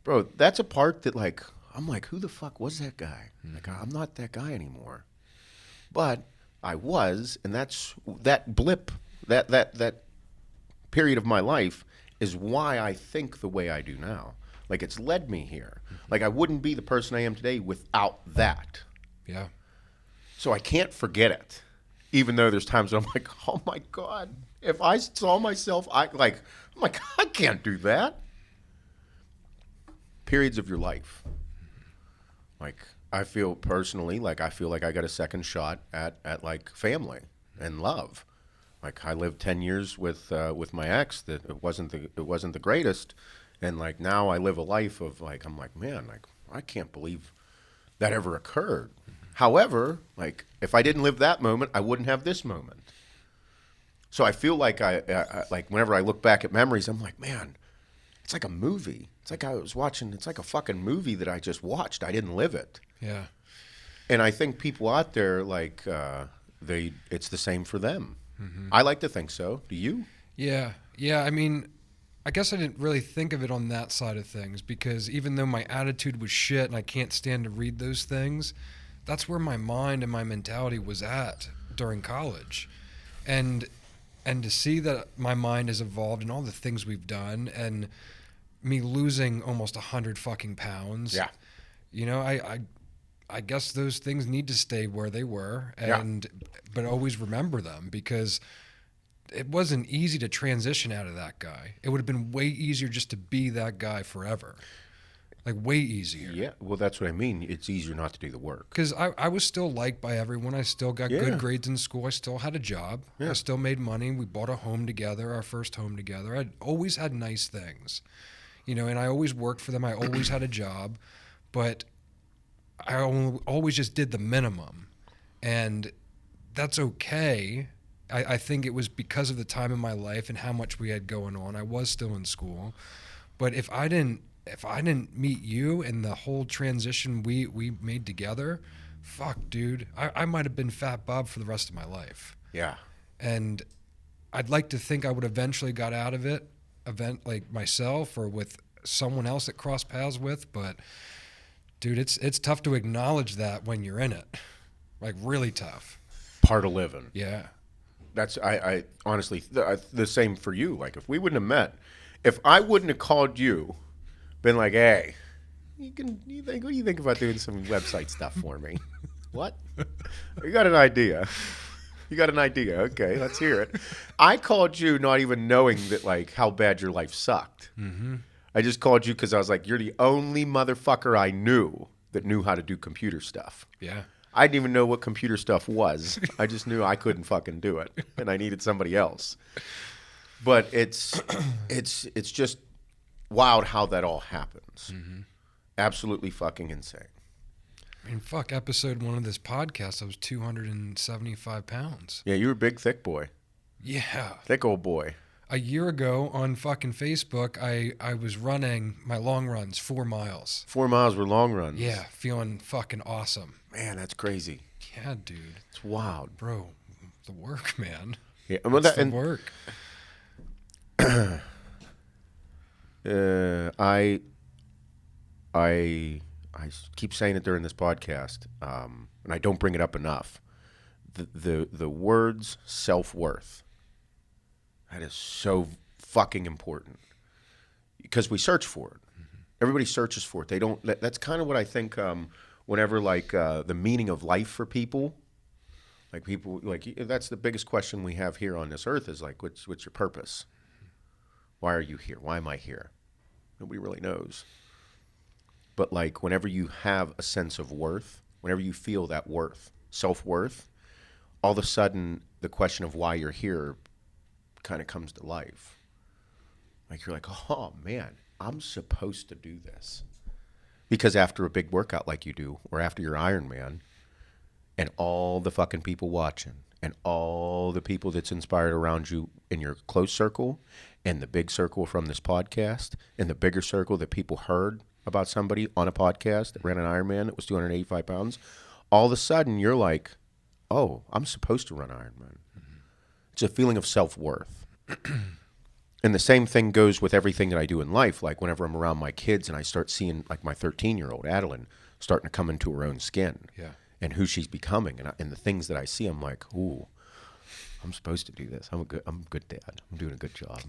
Bro, that's a part that like I'm like, who the fuck was that guy? Like I'm not that guy anymore. But I was, and that blip, that period of my life is why I think the way I do now. Like it's led me here. Like I wouldn't be the person I am today without that. Yeah. So I can't forget it. Even though there's times when I'm like, oh my God, if I saw myself, I'm like, I can't do that. Periods of your life. Like I feel personally, like I feel like I got a second shot at like family and love. Like I lived 10 years with my ex that it wasn't the greatest. And like now I live a life of like, I'm like, man, like I can't believe that ever occurred. However, like if I didn't live that moment, I wouldn't have this moment. So I feel like I like whenever I look back at memories, I'm like, man, it's like a movie. It's like it's like a fucking movie that I just watched. I didn't live it. Yeah. And I think people out there, like, it's the same for them. I like to think so. Do you? Yeah. Yeah. I mean, I guess I didn't really think of it on that side of things because even though my attitude was shit and I can't stand to read those things, that's where my mind and my mentality was at during college. And to see that my mind has evolved and all the things we've done and me losing almost 100 fucking pounds. Yeah. I guess those things need to stay where they were but always remember them because it wasn't easy to transition out of that guy. It would have been way easier just to be that guy forever. Like way easier. Yeah, well, that's what I mean. It's easier not to do the work. Because I was still liked by everyone. I still got good grades in school. I still had a job. Yeah. I still made money. We bought a home together, our first home together. I always had nice things, and I always worked for them. I always had a job, but I always just did the minimum. And that's okay. I think it was because of the time in my life and how much we had going on. I was still in school. But if I didn't if I didn't meet you and the whole transition we made together, fuck, dude, I might have been Fat Bob for the rest of my life. Yeah. And I'd like to think I would eventually got out of it, like myself or with someone else that crossed paths with. But dude, it's tough to acknowledge that when you're in it, like really tough. Part of living. Yeah. That's I honestly the same for you. Like if we wouldn't have met, if I wouldn't have called you, been like, hey, what do you think about doing some website stuff for me? What? You got an idea? You got an idea? Okay, let's hear it. I called you not even knowing that like how bad your life sucked. Mm-hmm. I just called you because I was like, you're the only motherfucker I knew that knew how to do computer stuff. Yeah. I didn't even know what computer stuff was. I just knew I couldn't fucking do it, and I needed somebody else. But it's just wild how that all happens. Mm-hmm. Absolutely fucking insane. I mean, fuck, episode 1 of this podcast, I was 275 pounds. Yeah, you were a big, thick boy. Yeah. Thick old boy. A year ago on fucking Facebook, I was running my long runs, 4 miles. 4 miles were long runs. Yeah, feeling fucking awesome. Man, that's crazy. Yeah, dude. It's wild. Bro, the work, man. Yeah, well, It's the work. I keep saying it during this podcast, and I don't bring it up enough. The words self-worth. That is so fucking important because we search for it. Mm-hmm. Everybody searches for it. They don't. That's kind of what I think. Whenever like the meaning of life for people, like people like that's the biggest question we have here on this earth is like, what's your purpose? Why are you here? Why am I here? Nobody really knows. But like whenever you have a sense of worth, whenever you feel that worth, self-worth, all of a sudden the question of why you're here kind of comes to life. Like you're like, oh man, I'm supposed to do this. Because after a big workout like you do, or after your Ironman, and all the fucking people watching, and all the people that's inspired around you in your close circle, and the big circle from this podcast, and the bigger circle that people heard about somebody on a podcast that ran an Ironman that was 285 pounds, all of a sudden you're like, oh, I'm supposed to run Ironman. Mm-hmm. It's a feeling of self-worth. And the same thing goes with everything that I do in life. Like whenever I'm around my kids and I start seeing like my 13-year-old, Adeline, starting to come into her own skin and who she's becoming. And the things that I see, I'm like, ooh, I'm supposed to do this. I'm a good dad. I'm doing a good job.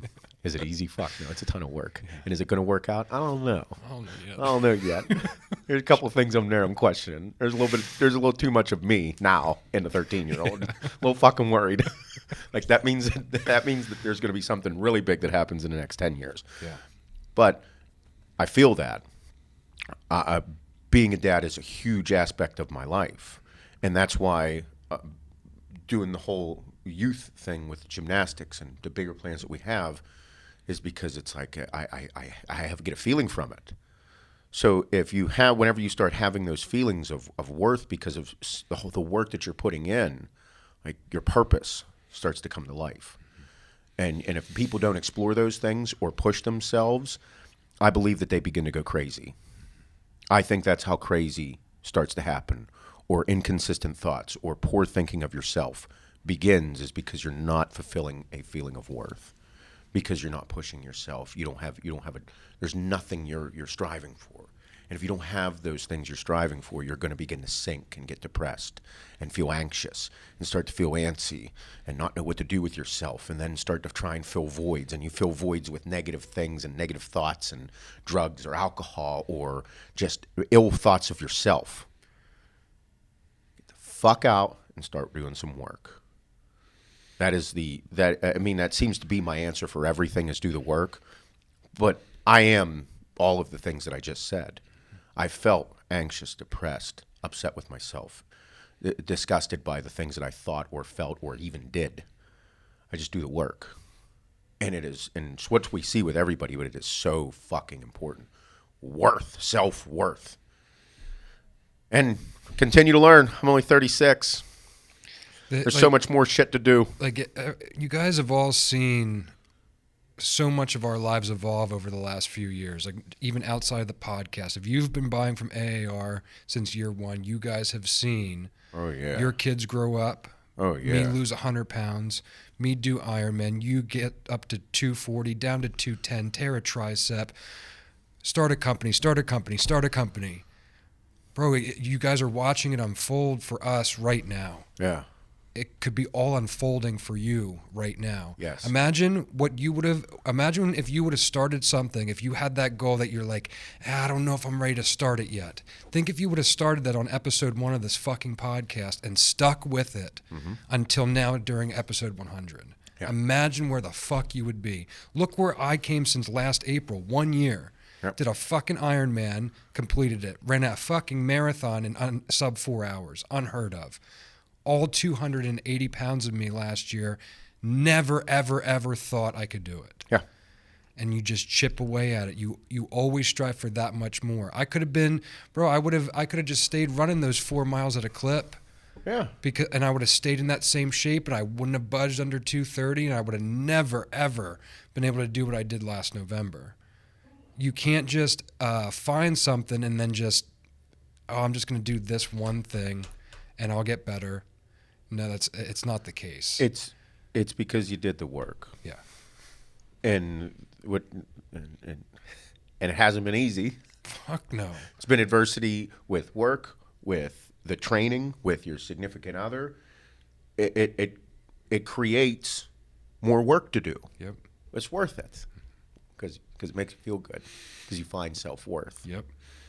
Is it easy? Fuck no, it's a ton of work. And is it going to work out? I don't know. I don't know yet. There's a couple of things I'm questioning. There's a little too much of me now in the 13-year-old. A little fucking worried. Like that means that there's going to be something really big that happens in the next 10 years. Yeah. But I feel that being a dad is a huge aspect of my life, and that's why doing the whole youth thing with gymnastics and the bigger plans that we have is because it's like I get a feeling from it. So whenever you start having those feelings of worth because of the work that you're putting in, like your purpose starts to come to life. And if people don't explore those things or push themselves, I believe that they begin to go crazy. I think that's how crazy starts to happen, or inconsistent thoughts or poor thinking of yourself begins is because you're not fulfilling a feeling of worth, because you're not pushing yourself. You don't have there's nothing you're striving for. And if you don't have those things you're striving for, you're going to begin to sink and get depressed and feel anxious and start to feel antsy and not know what to do with yourself, and then start to try and fill voids. And you fill voids with negative things and negative thoughts and drugs or alcohol or just ill thoughts of yourself. Get the fuck out and start doing some work. That seems to be my answer for everything is do the work. But I am all of the things that I just said. I felt anxious, depressed, upset with myself, disgusted by the things that I thought or felt or even did. I just do the work. And it's what we see with everybody, but it is so fucking important. Worth, self-worth. And continue to learn. I'm only 36. There's so much more shit to do. Like, you guys have all seen so much of our lives evolve over the last few years, like even outside of the podcast. If you've been buying from AAR since year one, you guys have seen your kids grow up. Me lose 100 pounds. Me do Ironman. You get up to 240, down to 210, tear a tricep. Start a company. Bro, you guys are watching it unfold for us right now. Yeah. It could be all unfolding for you right now. Yes. Imagine if you would have started something, if you had that goal that you're like, I don't know if I'm ready to start it yet. Think if you would have started that on episode 1 of this fucking podcast and stuck with it until now during episode 100. Yeah. Imagine where the fuck you would be. Look where I came since last April, 1 year. Yep. Did a fucking Ironman, completed it, ran a fucking marathon in sub 4 hours, unheard of. All 280 pounds of me last year, never, ever, ever thought I could do it. Yeah. And you just chip away at it. You always strive for that much more. I could have been, bro, I could have just stayed running those 4 miles at a clip. Yeah. And I would have stayed in that same shape, and I wouldn't have budged under 230, and I would have never, ever been able to do what I did last November. You can't just find something and then just, I'm just going to do this one thing, and I'll get better. No, it's not the case. It's because you did the work. Yeah. And it hasn't been easy. Fuck no. It's been adversity with work, with the training, with your significant other. It creates more work to do. Yep. It's worth it because it makes you feel good, because you find self-worth. Yep.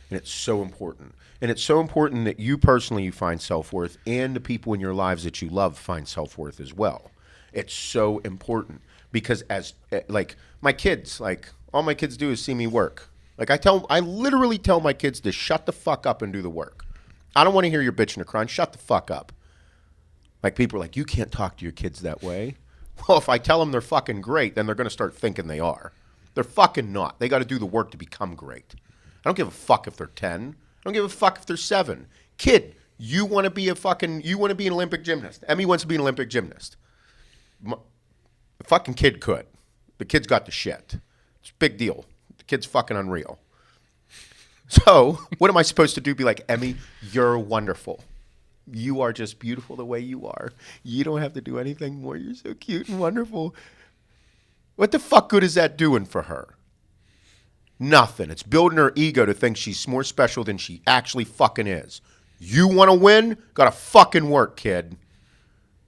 And it's so important. And it's so important that you personally find self-worth, and the people in your lives that you love find self-worth as well. It's so important because like my kids, like all my kids do is see me work. Like I literally tell my kids to shut the fuck up and do the work. I don't want to hear your bitching or crying. Shut the fuck up. Like people are like, you can't talk to your kids that way. Well, if I tell them they're fucking great, then they're going to start thinking they are. They're fucking not. They got to do the work to become great. I don't give a fuck if they're 10. I don't give a fuck if they're 7. Kid, you want to be an Olympic gymnast. Emmy wants to be an Olympic gymnast. The fucking kid could. The kid's got the shit. It's a big deal. The kid's fucking unreal. So, what am I supposed to do? Be like, Emmy, you're wonderful. You are just beautiful the way you are. You don't have to do anything more. You're so cute and wonderful. What the fuck good is that doing for her? Nothing. It's building her ego to think she's more special than she actually fucking is. You want to win? Gotta fucking work, kid.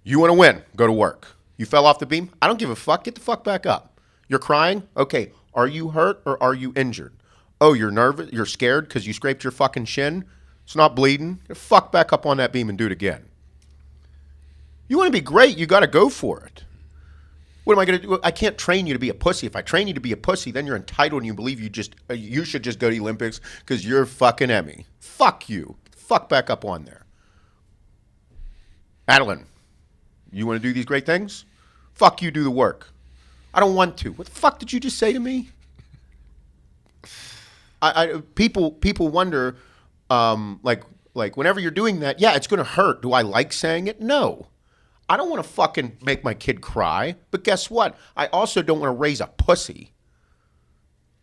You want to win? Go to work. You fell off the beam? I don't give a fuck. Get the fuck back up. You're crying? Okay. Are you hurt or are you injured? Oh, you're nervous? You're scared because you scraped your fucking shin? It's not bleeding? Get the fuck back up on that beam and do it again. You want to be great? You got to go for it. What am I going to do? I can't train you to be a pussy. If I train you to be a pussy, then you're entitled and you believe you should just go to the Olympics because you're fucking Emmy. Fuck you. Fuck back up on there. Adeline, you want to do these great things? Fuck you, do the work. I don't want to. What the fuck did you just say to me? People wonder, like whenever you're doing that, yeah, it's going to hurt. Do I like saying it? No. I don't want to fucking make my kid cry, but guess what? I also don't want to raise a pussy.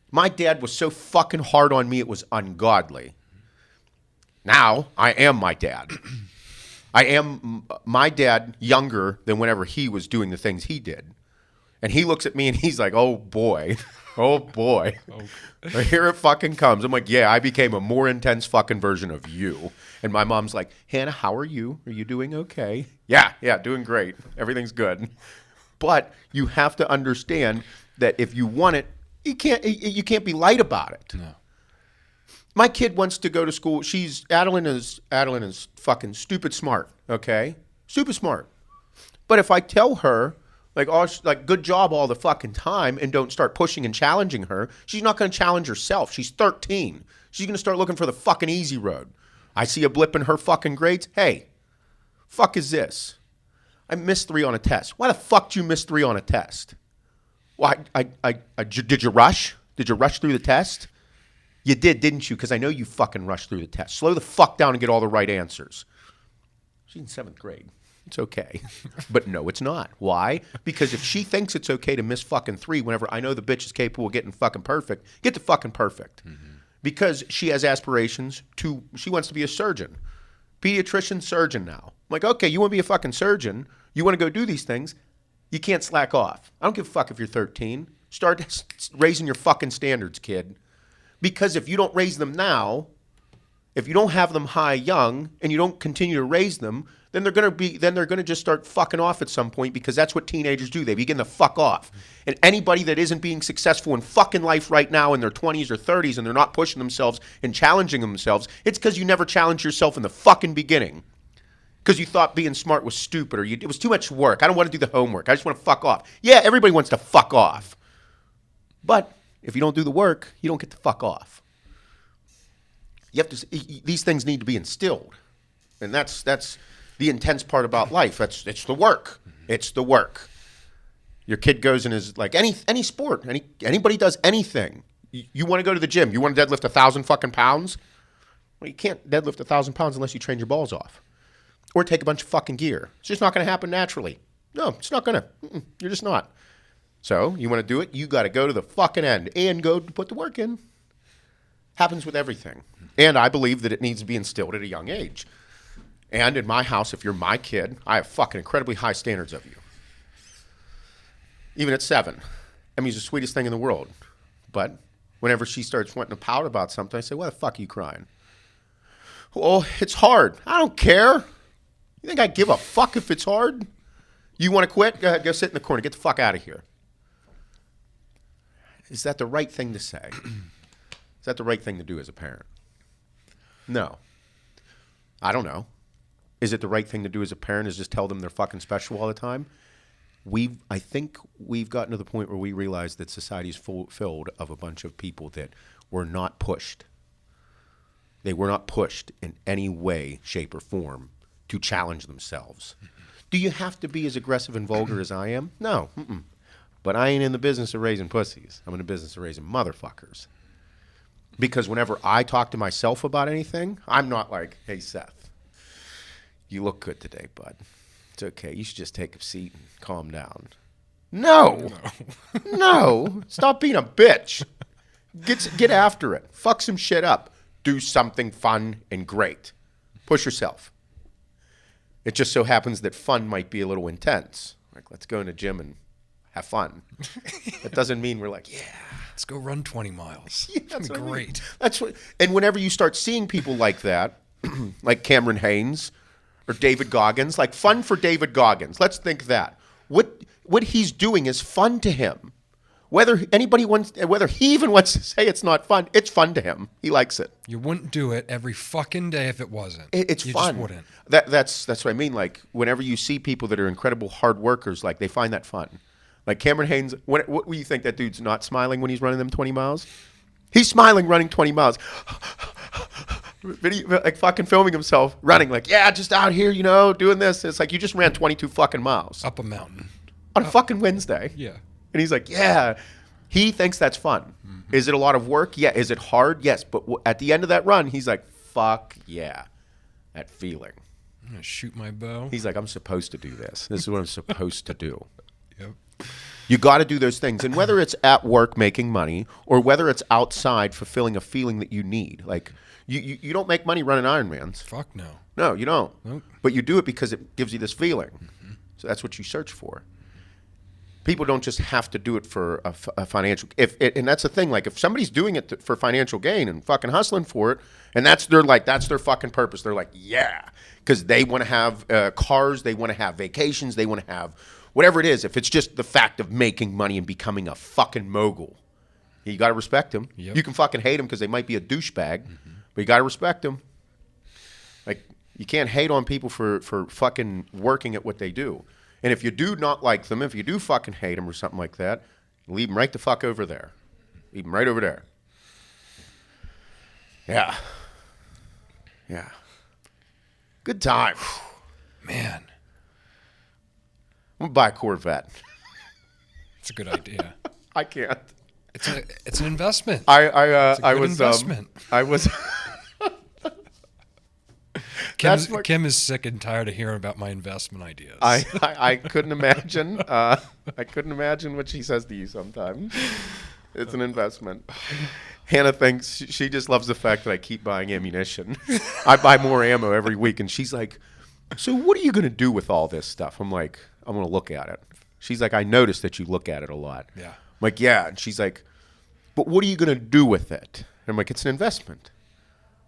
My dad was so fucking hard on me, it was ungodly. Now, I am my dad. I am my dad younger than whenever he was doing the things he did. And he looks at me and he's like, oh boy, oh boy. Oh. Here it fucking comes. I'm like, yeah, I became a more intense fucking version of you. And my mom's like, Hannah, how are you? Are you doing okay? Yeah, doing great. Everything's good. But you have to understand that if you want it, you can't be light about it. No. My kid wants to go to school. Adeline is fucking stupid smart, okay? Stupid smart. But if I tell her, like good job all the fucking time and don't start pushing and challenging her, she's not going to challenge herself. She's 13. She's going to start looking for the fucking easy road. I see a blip in her fucking grades. Hey, fuck is this? I missed 3 on a test. Why the fuck did you miss 3 on a test? Why? Did you rush? Did you rush through the test? You did, didn't you? Because I know you fucking rushed through the test. Slow the fuck down and get all the right answers. She's in 7th grade. It's okay. But no, it's not. Why? Because if she thinks it's okay to miss fucking 3 whenever I know the bitch is capable of getting fucking perfect, get to fucking perfect. Because she has aspirations she wants to be a surgeon. Pediatrician, surgeon now. I'm like, okay, you want to be a fucking surgeon, you want to go do these things, you can't slack off. I don't give a fuck if you're 13. Start raising your fucking standards, kid. Because if you don't raise them now, if you don't have them high young and you don't continue to raise them, then they're gonna just start fucking off at some point, because that's what teenagers do. They begin to fuck off. And anybody that isn't being successful in fucking life right now in their 20s or 30s and they're not pushing themselves and challenging themselves, it's because you never challenged yourself in the fucking beginning. Because you thought being smart was stupid, or it was too much work. I don't want to do the homework. I just want to fuck off. Yeah, everybody wants to fuck off. But if you don't do the work, you don't get to fuck off. You have to. These things need to be instilled, and that's the intense part about life. It's the work. It's the work. Your kid goes and is like any sport. Anybody does anything. You want to go to the gym. You want to deadlift 1,000 fucking pounds. Well, you can't deadlift 1,000 pounds unless you train your balls off, or take a bunch of fucking gear. It's just not going to happen naturally. No, it's not going to. You're just not. So you want to do it, you got to go to the fucking end and go put the work in. Happens with everything. And I believe that it needs to be instilled at a young age. And in my house, if you're my kid, I have fucking incredibly high standards of you. Even at 7. I mean, he's the sweetest thing in the world. But whenever she starts wanting to pout about something, I say, why the fuck are you crying? Well, it's hard. I don't care. You think I give a fuck if it's hard? You want to quit? Go ahead, go sit in the corner. Get the fuck out of here. Is that the right thing to say? Is that the right thing to do as a parent? No. I don't know. Is it the right thing to do as a parent is just tell them they're fucking special all the time? I think we've gotten to the point where we realize that society is filled of a bunch of people that were not pushed. They were not pushed in any way, shape, or form to challenge themselves. Do you have to be as aggressive and vulgar as I am? No. But I ain't in the business of raising pussies. I'm in the business of raising motherfuckers. Because whenever I talk to myself about anything, I'm not like, hey, Seth, you look good today, bud. It's okay. You should just take a seat and calm down. No. No. Stop being a bitch. Get after it. Fuck some shit up. Do something fun and great. Push yourself. It just so happens that fun might be a little intense. Like, let's go in the gym and have fun. That doesn't mean we're like, yeah. Let's go run 20 miles. Yeah, that's That'd be great. I mean. That's what. And whenever you start seeing people like that, like Cameron Haynes or David Goggins, like fun for David Goggins. Let's think that. What he's doing is fun to him. Whether he even wants to say it's not fun, it's fun to him. He likes it. You wouldn't do it every fucking day if it wasn't. It's you fun. Just wouldn't. That's what I mean. Like whenever you see people that are incredible hard workers, like they find that fun. Like Cameron Haynes, what do you think that dude's not smiling when he's running them 20 miles? He's smiling running 20 miles. Like fucking filming himself running like, yeah, just out here, doing this. It's like you just ran 22 fucking miles. Up a mountain. On a fucking Wednesday. Yeah. And he's like, yeah. He thinks that's fun. Mm-hmm. Is it a lot of work? Yeah. Is it hard? Yes. But at the end of that run, he's like, fuck yeah. That feeling. I'm going to shoot my bow. He's like, I'm supposed to do this. This is what I'm supposed to do. Yep. You got to do those things. And whether it's at work making money or whether it's outside fulfilling a feeling that you need. Like, you don't make money running Ironmans. Fuck no. No, you don't. Nope. But you do it because it gives you this feeling. Mm-hmm. So that's what you search for. People don't just have to do it for a financial. And that's the thing. Like if somebody's doing it for financial gain and fucking hustling for it, and that's their fucking purpose. They're like, yeah, because they want to have cars, they want to have vacations, they want to have whatever it is. If it's just the fact of making money and becoming a fucking mogul, you got to respect them. Yep. You can fucking hate them because they might be a douchebag, but you got to respect them. Like you can't hate on people for fucking working at what they do. And if you do not like them, if you do fucking hate them or something like that, leave them right the fuck over there. Leave them right over there. Yeah. Yeah. Good time. Man. I'm going to buy a Corvette. It's a good idea. I can't. It's an investment. I was investment. I was Kim is sick and tired of hearing about my investment ideas. I couldn't imagine. I couldn't imagine what she says to you sometimes. It's an investment. Hannah thinks she just loves the fact that I keep buying ammunition. I buy more ammo every week, and she's like, "So what are you going to do with all this stuff?" I'm like, "I'm going to look at it." She's like, "I noticed that you look at it a lot." Yeah. I'm like, "Yeah," and she's like, "But what are you going to do with it?" And I'm like, "It's an investment."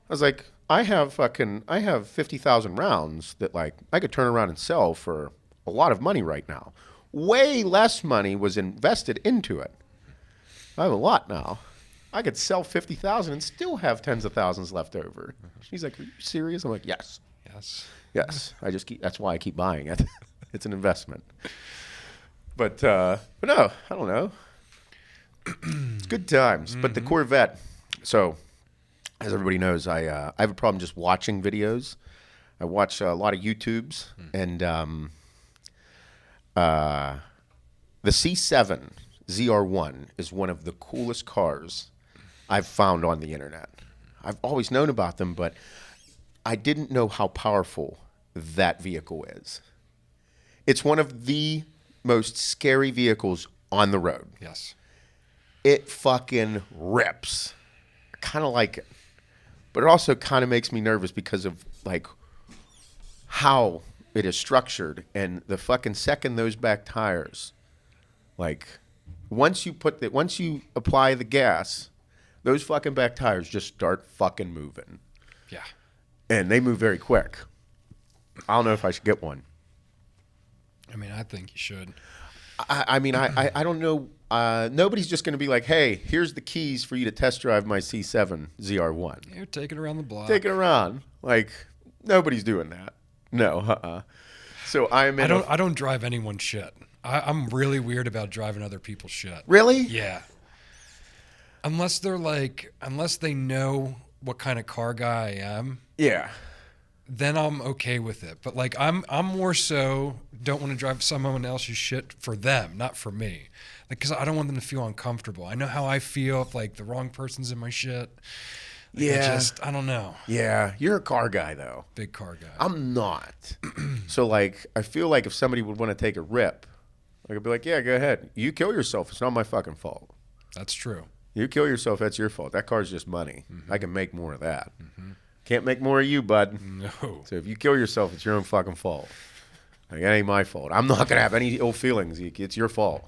I was like, I have 50,000 rounds that like I could turn around and sell for a lot of money right now. Way less money was invested into it. I have a lot now. I could sell 50,000 and still have tens of thousands left over. She's like, "Are you serious?" I'm like, "Yes, yes." That's why I keep buying it. It's an investment. But no, I don't know. It's good times. But the Corvette. So, as everybody knows, I have a problem just watching videos. I watch a lot of YouTubes, and the C7 ZR1 is one of the coolest cars I've found on the internet. I've always known about them, but I didn't know how powerful that vehicle is. It's one of the most scary vehicles on the road. Yes. It fucking rips. I kind of like it. But it also kind of makes me nervous because of like how it is structured, and the fucking second those back tires, like once you apply the gas, those fucking back tires just start fucking moving. Yeah. And they move very quick. I don't know if I should get one. I mean, I think you should. I mean, I don't know. Nobody's just going to be like, "Hey, here's the keys for you to test drive my C7 ZR1." You're taking around the block. Take it around. Like, nobody's doing that. No, So I don't drive anyone's shit. I'm really weird about driving other people's shit. Really? Yeah. Unless they know what kind of car guy I am. Yeah. Then I'm okay with it. But like I'm more so don't want to drive someone else's shit for them, not for me. Like, cause I don't want them to feel uncomfortable. I know how I feel if like the wrong person's in my shit. Like, Yeah. I don't know. Yeah. You're a car guy though. Big car guy. I'm not. So like, I feel like if somebody would want to take a rip, I could be like, "Yeah, go ahead. You kill yourself. It's not my fucking fault. That's true. You kill yourself. That's your fault. That car's just money. I can make more of that. Can't make more of you, bud. No. So if you kill yourself, it's your own fucking fault. Like, that ain't my fault. I'm not gonna have any ill feelings. It's your fault."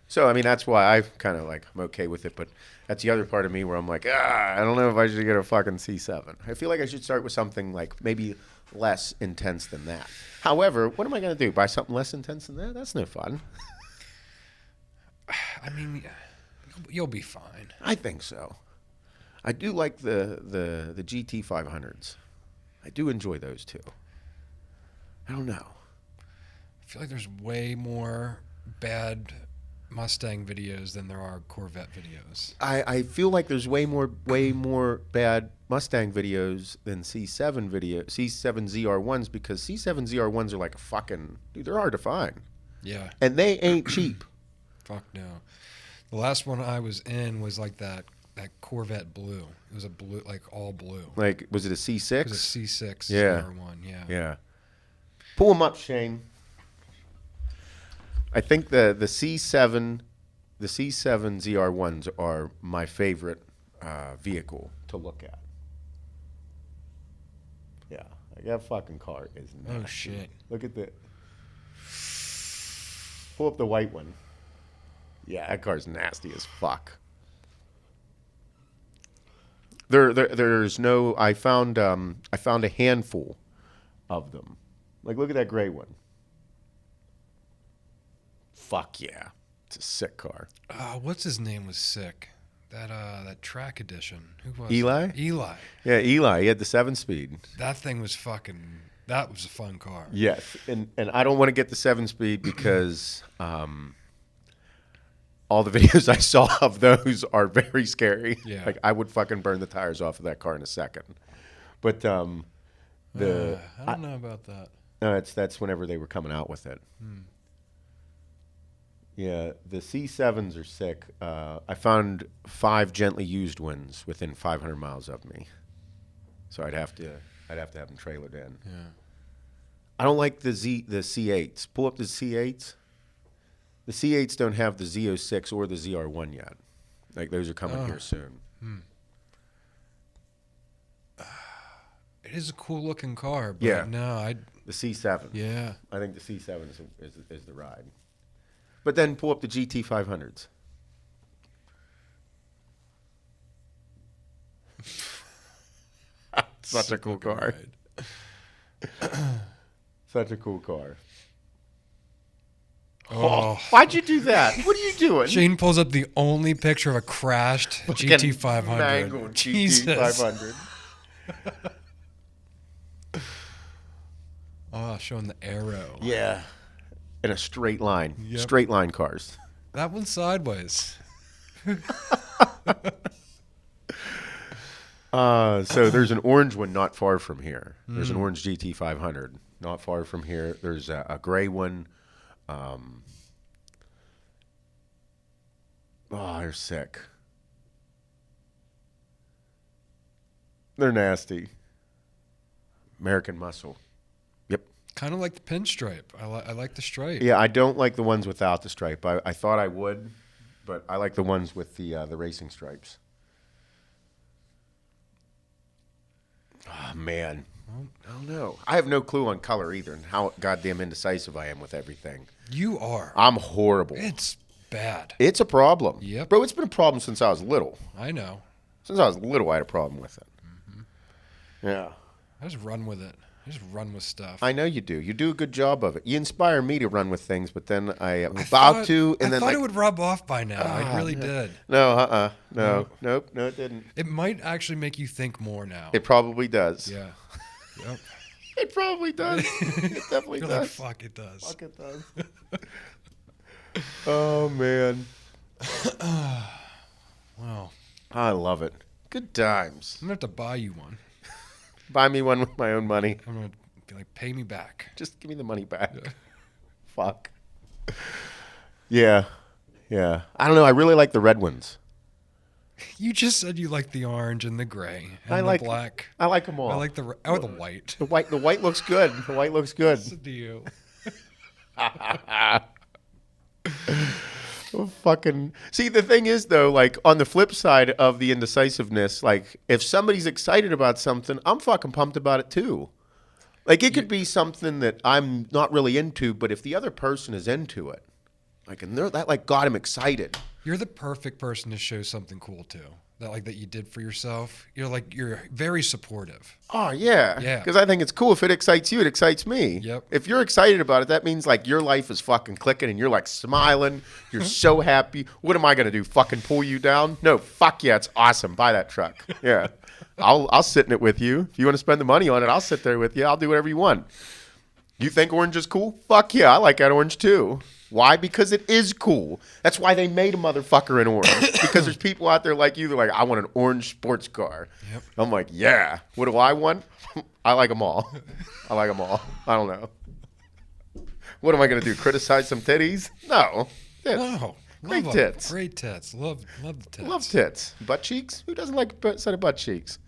So I mean, that's why I kind of like I'm okay with it. But that's the other part of me where I'm like, I don't know if I should get a fucking C7. I feel like I should start with something like maybe less intense than that. However, what am I gonna do? Buy something less intense than that? That's no fun. I mean, you'll be fine. I think so. I do like the GT 500s. I do enjoy those too. I don't know. I feel like there's way more bad Mustang videos than there are Corvette videos. I feel like there's way more bad Mustang videos than C7 ZR1s, because C7 ZR1s are like a fucking dude. They're hard to find. Yeah. And they ain't cheap. Fuck no. The last one I was in was like that Corvette blue. It was a blue, like all blue. Like, was it a C6? It was a C6 Yeah. ZR1, yeah. Yeah. Pull them up, Shane. I think the C7 ZR1s are my favorite vehicle to look at. Yeah, like that fucking car is nasty. Oh shit! Look at the. Pull up the white one. Yeah, that car's nasty as fuck. There's no. I found a handful of them. Like, look at that gray one. Fuck yeah, it's a sick car. What's his name was sick. That track edition. Who was Eli? it? Eli. Yeah, Eli. He had the 7-speed. That thing was fucking. That was a fun car. Yes, and I don't want to get the 7-speed because all the videos I saw of those are very scary. Yeah. Like, I would fucking burn the tires off of that car in a second. But I don't know about that. No, that's whenever they were coming out with it. Yeah, the C7s are sick. I found 5 gently used ones within 500 miles of me, so I'd have I'd have to have them trailered in. Yeah. I don't like the C8s. Pull up the C8s. The C8s don't have the Z06 or the ZR1 yet. Like those are coming here soon. It is a cool looking car, but Yeah. no, The C7. yeah. I think the C7 is the ride. But then pull up the GT500s. Such a cool car. Such a cool car. Oh. Why'd you do that? What are you doing? Shane pulls up the only picture of a crashed GT500. Mangled Jesus. GT500. Oh, showing the arrow. Yeah. In a straight line. Yep. Straight line cars. That one's sideways. So there's an orange one not far from here. There's an orange GT500 not far from here. There's a gray one. They're sick. They're nasty. American Muscle. Yep. Kind of like the pinstripe. I like the stripe. Yeah, I don't like the ones without the stripe. I thought I would, but I like the ones with the racing stripes. Oh, man. I don't know. I have no clue on color either and how goddamn indecisive I am with everything. You are. I'm horrible. It's bad. It's a problem. Yep. Bro, it's been a problem since I was little. I know. Since I was little, I had a problem with it. Yeah. I just run with it. I just run with stuff. I know you do. You do a good job of it. You inspire me to run with things, but then I am I about thought- to, and I then thought like, it would rub off by now. I really did. no, nope, no, it didn't. It might actually make you think more now. It probably does. Yeah. Yep. It probably does. It definitely You're does. like, fuck, it does. Fuck, it does. Oh, man. Wow. I love it. Good times. I'm going to have to buy you one. Buy me one with my own money. I'm going to be like, pay me back. Just give me the money back. Fuck. Yeah. Yeah. I don't know. I really like the red ones. You just said you like the orange and the gray and I the like black. I like them all. I like the white. the white. The white looks good. The white looks good. So do you? Oh, fucking. See, the thing is though, like on the flip side of the indecisiveness, like if somebody's excited about something, I'm fucking pumped about it too. Like it could be something that I'm not really into, but if the other person is into it, like and that like got him excited. You're the perfect person to show something cool to. That you did for yourself. You're very supportive. Oh yeah, Yeah. Because I think it's cool. If it excites you, it excites me. Yep. If you're excited about it, that means like your life is fucking clicking and you're like smiling. You're so happy. What am I gonna do? Fucking pull you down? No. Fuck yeah, it's awesome. Buy that truck. Yeah. I'll sit in it with you. If you want to spend the money on it, I'll sit there with you. I'll do whatever you want. You think orange is cool? Fuck yeah, I like that orange too. Why? Because it is cool. That's why they made a motherfucker in orange. Because there's people out there like you that are like, I want an orange sports car. Yep. I'm like, yeah. What do I want? I like them all. I like them all. I don't know. What am I going to do? Criticize some titties? No. Tits. No. Great Love 'em. tits. Great tits. Love the tits. Love tits. Butt cheeks? Who doesn't like a set of butt cheeks?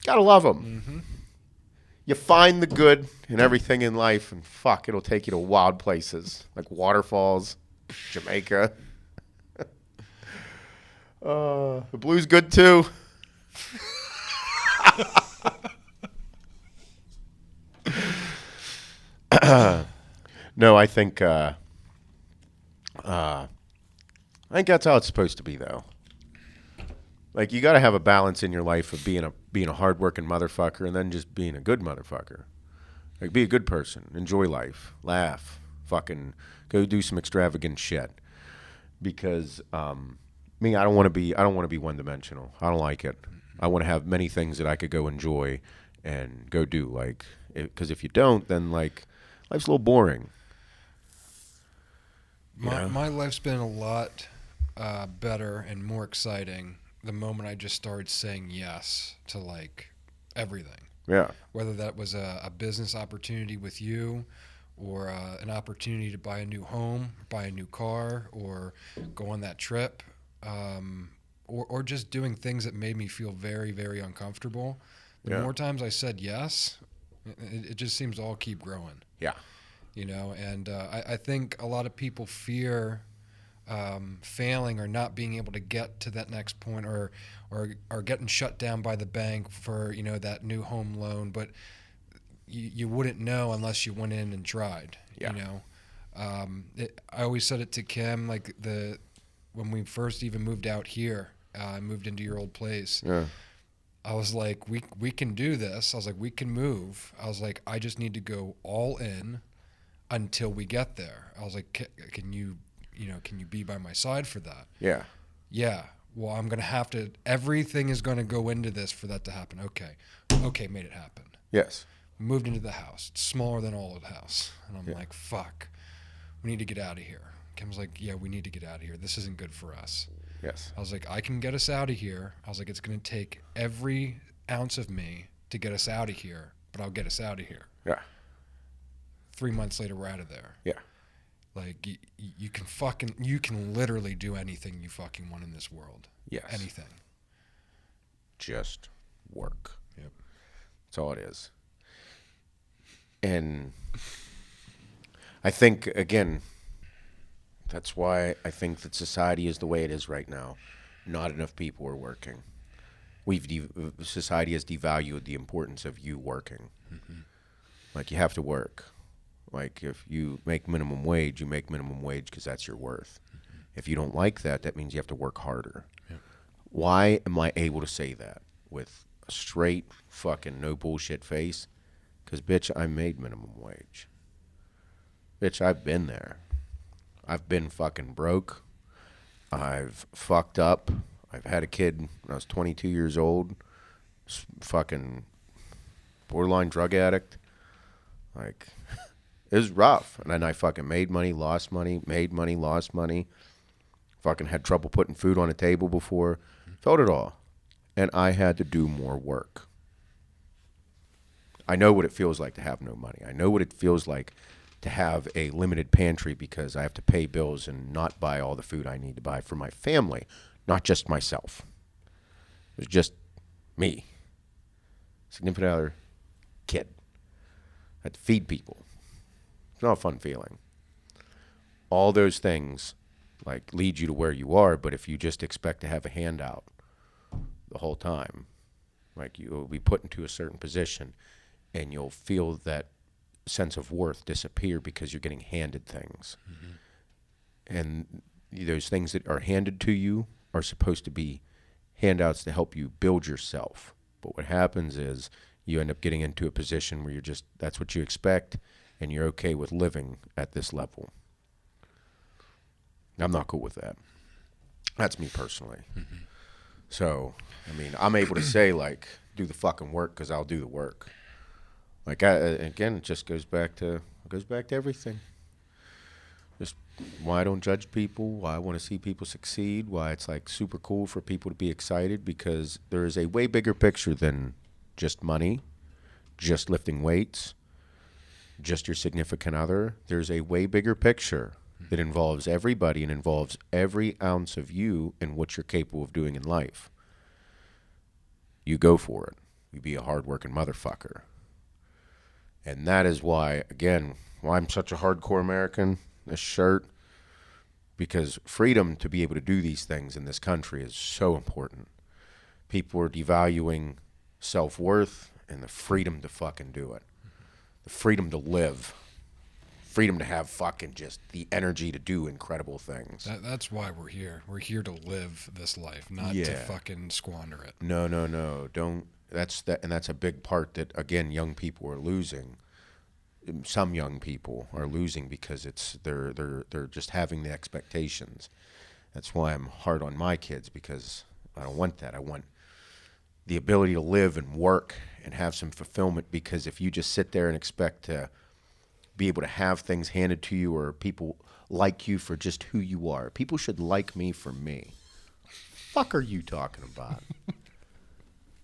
Gotta love them. Mm-hmm. You find the good in everything in life, and fuck, it'll take you to wild places like waterfalls, Jamaica. The blue's good too. No, I think that's how it's supposed to be, though. Like you got to have a balance in your life of being a hardworking motherfucker and then just being a good motherfucker. Like be a good person, enjoy life, laugh, fucking go do some extravagant shit. Because me, I don't want to be one dimensional. I don't like it. I want to have many things that I could go enjoy and go do. Like, because if you don't, then like life's a little boring. My life's been a lot better and more exciting the moment I just started saying yes to like everything. Yeah. Whether that was a business opportunity with you or an opportunity to buy a new home, buy a new car, or go on that trip, or just doing things that made me feel very, very uncomfortable. The more times I said yes, it just seems to all keep growing. Yeah. You know, and I think a lot of people fear failing or not being able to get to that next point, or getting shut down by the bank for, you know, that new home loan. But you wouldn't know unless you went in and tried. Yeah. You know, I always said it to Kim, like when we first even moved out here, I moved into your old place. Yeah. I was like, we can do this. I was like, we can move. I was like, I just need to go all in until we get there. I was like, can you be by my side for that? Yeah. Yeah. Well, I'm going to have to, everything is going to go into this for that to happen. Okay, made it happen. Yes. We moved into the house. It's smaller than all of the house. And I'm like, fuck, we need to get out of here. Kim's like, yeah, we need to get out of here. This isn't good for us. Yes. I was like, I can get us out of here. I was like, it's going to take every ounce of me to get us out of here, but I'll get us out of here. Yeah. 3 months later, we're out of there. Yeah. Like, you can literally do anything you fucking want in this world. Yes. Anything. Just work. Yep. That's all it is. And I think, again, that's why I think that society is the way it is right now. Not enough people are working. Society has devalued the importance of you working. Mm-hmm. Like, you have to work. Like, if you make minimum wage, you make minimum wage because that's your worth. Mm-hmm. If you don't like that, that means you have to work harder. Yeah. Why am I able to say that with a straight fucking no bullshit face? Because, bitch, I made minimum wage. Bitch, I've been there. I've been fucking broke. I've fucked up. I've had a kid when I was 22 years old. Fucking borderline drug addict. Like, it was rough. And then I fucking made money, lost money, made money, lost money. Fucking had trouble putting food on the table before. Felt it all. And I had to do more work. I know what it feels like to have no money. I know what it feels like to have a limited pantry because I have to pay bills and not buy all the food I need to buy for my family, not just myself. It was just me, significant other, kid. I had to feed people. It's not a fun feeling. All those things like lead you to where you are, but if you just expect to have a handout the whole time, like you'll be put into a certain position and you'll feel that sense of worth disappear because you're getting handed things. Mm-hmm. And those things that are handed to you are supposed to be handouts to help you build yourself. But what happens is you end up getting into a position where you're just, that's what you expect, and you're okay with living at this level. I'm not cool with that. That's me personally. Mm-hmm. So, I mean, I'm able to say, like, do the fucking work because I'll do the work. Like, again, it just goes back to everything. Just why I don't judge people, why I want to see people succeed, why it's like super cool for people to be excited, because there is a way bigger picture than just money, just lifting weights, just your significant other. There's a way bigger picture that involves everybody and involves every ounce of you and what you're capable of doing in life. You go for it. You be a hardworking motherfucker. And that is why, again, why I'm such a hardcore American, this shirt, because freedom to be able to do these things in this country is so important. People are devaluing self-worth and the freedom to fucking do it. The freedom to live. Freedom to have fucking just the energy to do incredible things. That's why we're here. We're here to live this life, not to fucking squander it. No. Don't. And that's a big part that, again, young people are losing. Some young people are losing because they're just having the expectations. That's why I'm hard on my kids, because I don't want that. I want the ability to live and work and have some fulfillment, because if you just sit there and expect to be able to have things handed to you, or people like you for just who you are. People should like me for me. Fuck are you talking about?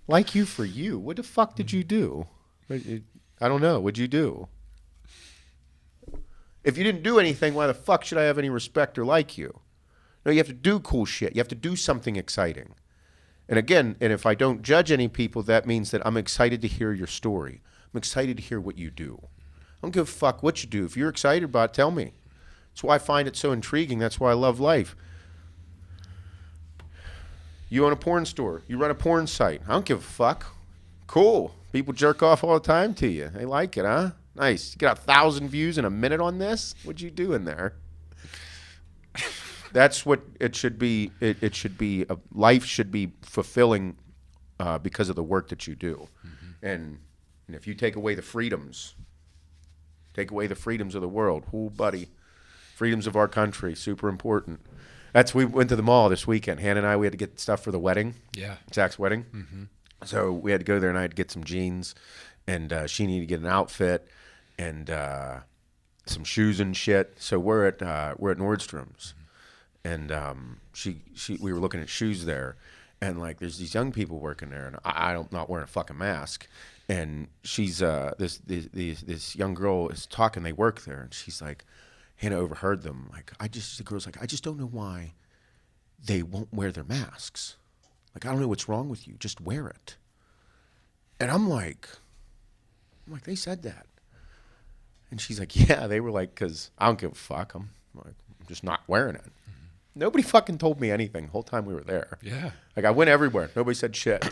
Like you for you. What the fuck did you do? I don't know. What'd you do? If you didn't do anything, why the fuck should I have any respect or like you? No, you have to do cool shit. You have to do something exciting. And again, and if I don't judge any people, that means that I'm excited to hear your story. I'm excited to hear what you do. I don't give a fuck what you do. If you're excited about it, tell me. That's why I find it so intriguing. That's why I love life. You own a porn store. You run a porn site. I don't give a fuck. Cool. People jerk off all the time to you. They like it, huh? Nice. You got 1,000 views in a minute on this? What'd you do in there? That's what it should be. It should be, life should be fulfilling because of the work that you do. Mm-hmm. And if you take away the freedoms of the world, buddy, freedoms of our country, super important. We went to the mall this weekend. Hannah and I, we had to get stuff for the wedding. Yeah. Zach's wedding. Mm-hmm. So we had to go there, and I had to get some jeans, and she needed to get an outfit and some shoes and shit. So we're at Nordstrom's, and we were looking at shoes there, and like there's these young people working there, and I'm not wearing a fucking mask, and she's this young girl is talking. They work there, and she's like, Hannah overheard them. Like the girl's like, I just don't know why they won't wear their masks. Like, I don't know what's wrong with you. Just wear it. And I'm like, they said that. And she's like, yeah, they were like, because I don't give a fuck. I'm just not wearing it. Mm-hmm. Nobody fucking told me anything the whole time we were there. Yeah. Like, I went everywhere. Nobody said shit.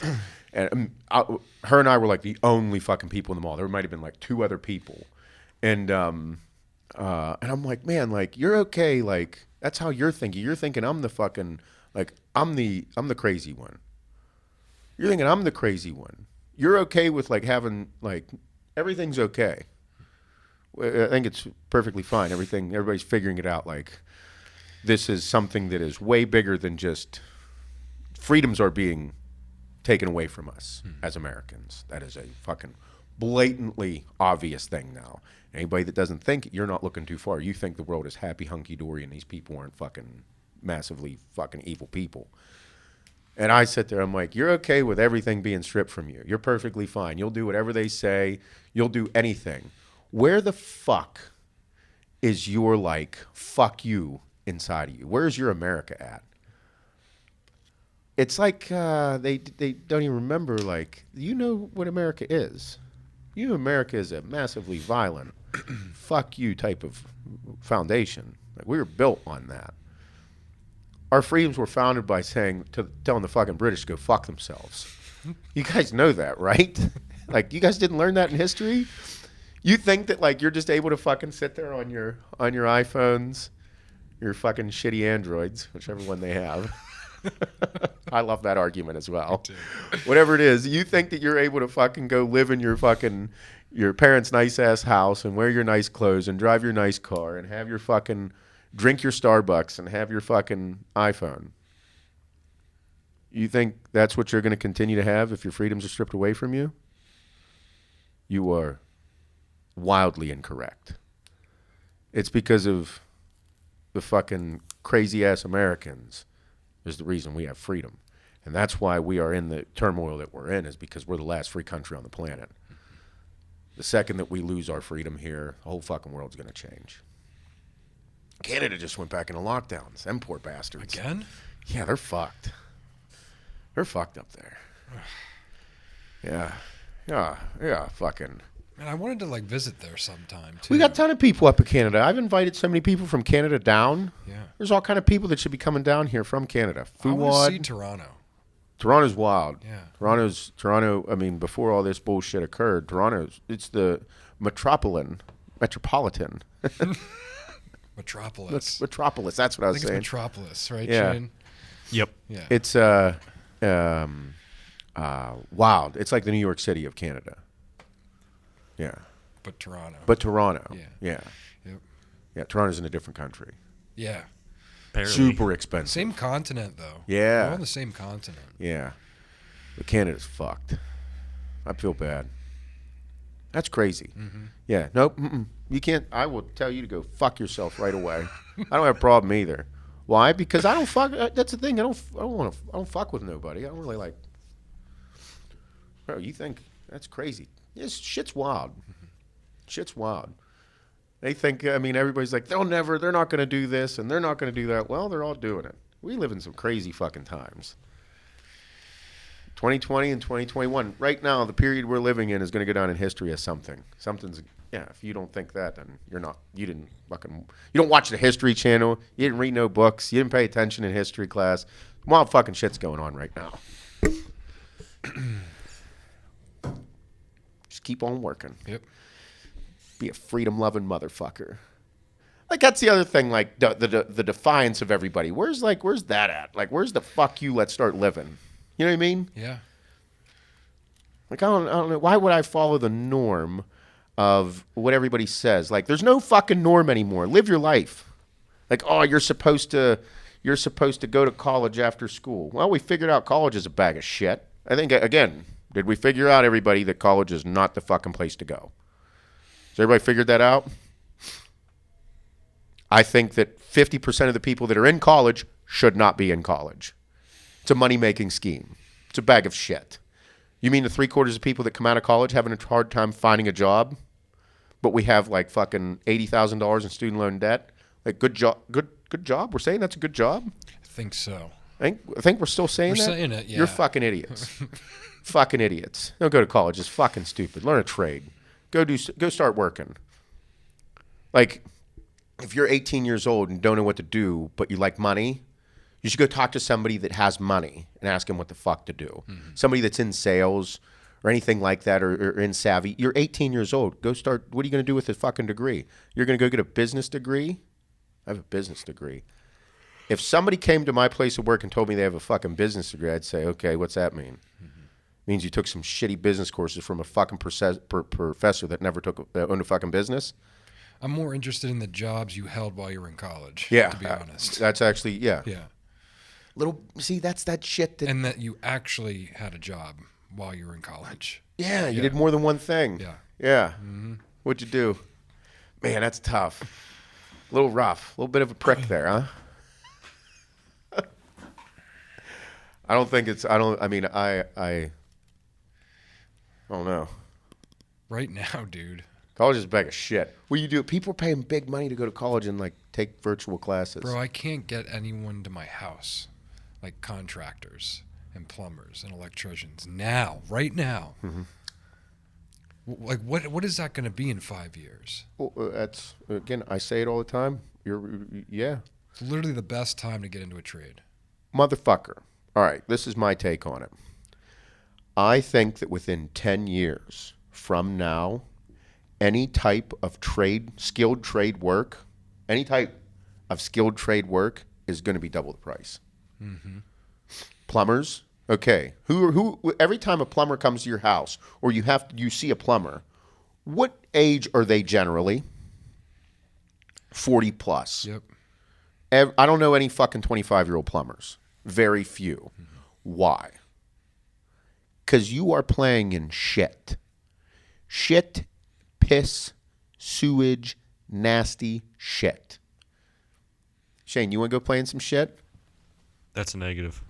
And her and I were like the only fucking people in the mall. There might have been like 2 other people. And I'm like, man, like, you're okay. Like, that's how you're thinking. You're thinking I'm the fucking... Like, I'm the crazy one. You're thinking I'm the crazy one. You're okay with, like, having, like, everything's okay. I think it's perfectly fine. Everybody's figuring it out. Like, this is something that is way bigger than just freedoms are being taken away from us as Americans. That is a fucking blatantly obvious thing now. Anybody that doesn't think it, you're not looking too far. You think the world is happy, hunky-dory, and these people aren't fucking... massively fucking evil people. And I sit there, I'm like, you're okay with everything being stripped from you. You're perfectly fine. You'll do whatever they say. You'll do anything. Where the fuck is your, like, fuck you inside of you? Where's your America at? It's like they don't even remember, like, you know what America is. You know America is a massively violent fuck you type of foundation. Like, we were built on that. Our freedoms were founded by telling the fucking British to go fuck themselves. You guys know that, right? Like, you guys didn't learn that in history? You think that, like, you're just able to fucking sit there on your iPhones, your fucking shitty Androids, whichever one they have. I love that argument as well. Whatever it is, you think that you're able to fucking go live in your parents' nice-ass house and wear your nice clothes and drive your nice car and have your fucking... drink your Starbucks and have your fucking iPhone. You think that's what you're going to continue to have if your freedoms are stripped away from you? You are wildly incorrect. It's because of the fucking crazy-ass Americans is the reason we have freedom. And that's why we are in the turmoil that we're in, is because we're the last free country on the planet. The second that we lose our freedom here, the whole fucking world's going to change. Canada just went back into lockdowns. Them poor bastards. Again? Yeah, they're fucked. They're fucked up there. Yeah, fucking. Man, I wanted to, like, visit there sometime, too. We got a ton of people up in Canada. I've invited so many people from Canada down. Yeah. There's all kind of people that should be coming down here from Canada. I want to see Toronto. Toronto's wild. Yeah. Toronto, I mean, before all this bullshit occurred, it's the metropolitan. Metropolis. That's what I was saying. It's Metropolis, right, yeah. Shane? Yep. Yeah. It's wild. It's like the New York City of Canada. Yeah. But Toronto. Yeah. Yep. Yeah. Toronto's in a different country. Yeah. Barely. Super expensive. Same continent, though. Yeah. We're on the same continent. Yeah. But Canada's fucked. I feel bad. That's crazy. Mm-hmm. Yeah. Nope. You can't. I will tell you to go fuck yourself right away. I don't have a problem either. Why? Because I don't fuck. That's the thing. I don't fuck with nobody. I don't really like. Bro, you think that's crazy? This shit's wild. Shit's wild. They think. I mean, everybody's like, they're not going to do this and they're not going to do that. Well, they're all doing it. We live in some crazy fucking times. 2020 and 2021. Right now, the period we're living in is going to go down in history as something. Something's, yeah, if you don't think that, then you don't watch the History Channel. You didn't read no books. You didn't pay attention in history class. Wild fucking shit's going on right now. Just keep on working. Yep. Be a freedom-loving motherfucker. Like, that's the other thing, like, the defiance of everybody. Where's that at? Like, where's the fuck you, let's start living? You know what I mean? Yeah. Like, I don't know. Why would I follow the norm of what everybody says? Like, there's no fucking norm anymore. Live your life. Like, oh, you're supposed to go to college after school. Well, we figured out college is a bag of shit. I think, again, did we figure out, everybody, that college is not the fucking place to go? Has everybody figured that out? I think that 50% of the people that are in college should not be in college. It's a money-making scheme. It's a bag of shit. You mean the 3/4 of people that come out of college having a hard time finding a job, but we have like fucking $80,000 in student loan debt? Like, good job. We're saying that's a good job? I think so. I think we're still saying that? We're saying it, yeah. You're fucking idiots. Fucking idiots. Don't go to college. It's fucking stupid. Learn a trade. Go start working. Like, if you're 18 years old and don't know what to do, but you like money, you should go talk to somebody that has money and ask them what the fuck to do. Mm-hmm. Somebody that's in sales or anything like that, or in savvy. You're 18 years old. Go start. What are you going to do with a fucking degree? You're going to go get a business degree? I have a business degree. If somebody came to my place of work and told me they have a fucking business degree, I'd say, okay, what's that mean? Mm-hmm. It means you took some shitty business courses from a fucking professor that never owned a fucking business? I'm more interested in the jobs you held while you were in college. Yeah, to be honest. That's actually, yeah. Yeah. That's that shit. And that you actually had a job while you were in college. Yeah, you did more than one thing. Yeah. Yeah. Mm-hmm. What'd you do? Man, that's tough. A little rough. A little bit of a prick there, huh? I don't know. Right now, dude. College is a bag of shit. What do you do? People are paying big money to go to college and like take virtual classes. Bro, I can't get anyone to my house, like contractors and plumbers and electricians now, right now. Mm-hmm. Like, what is that going to be in 5 years? Well, that's, again, I say it all the time. Yeah. It's literally the best time to get into a trade. Motherfucker. All right, this is my take on it. I think that within 10 years from now, any type of skilled trade work is going to be double the price. Mm-hmm. Plumbers, okay. Every time a plumber comes to your house, or you see a plumber, what age are they generally? 40 plus. Yep. I don't know any fucking 25-year-old plumbers. Very few. Mm-hmm. Why? Because you are playing in shit. Shit, piss, sewage, nasty shit. Shane, you want to go play in some shit? That's a negative.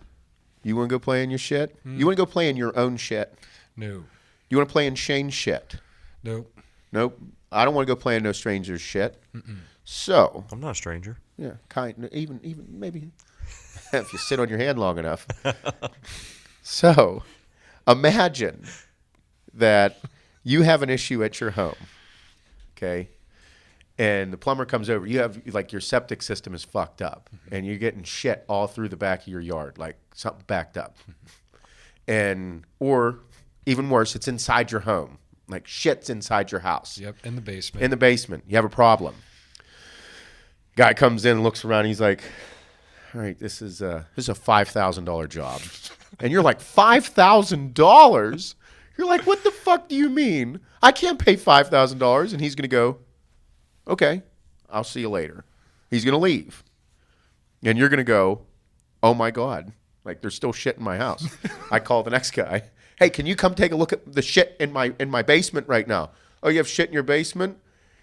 You want to go play in your shit? You want to go play in your own shit? No. You want to play in Shane's shit? Nope. Nope. I don't want to go play in no stranger's shit. Mm-mm. So. I'm not a stranger. Yeah, even maybe if you sit on your hand long enough. So, imagine that you have an issue at your home, okay? And the plumber comes over. You have, like, your septic system is fucked up, and you're getting shit all through the back of your yard, like something backed up. Or even worse, it's inside your home, like shit's inside your house. Yep, in the basement. In the basement, you have a problem. Guy comes in and looks around. And he's like, "All right, this is a $5,000 job," and you're like, $5,000? You're like, what the fuck do you mean? I can't pay $5,000. And he's gonna go, okay, I'll see you later. He's going to leave. And you're going to go, oh, my God. Like, there's still shit in my house. I call the next guy. Hey, can you come take a look at the shit in my basement right now? Oh, you have shit in your basement?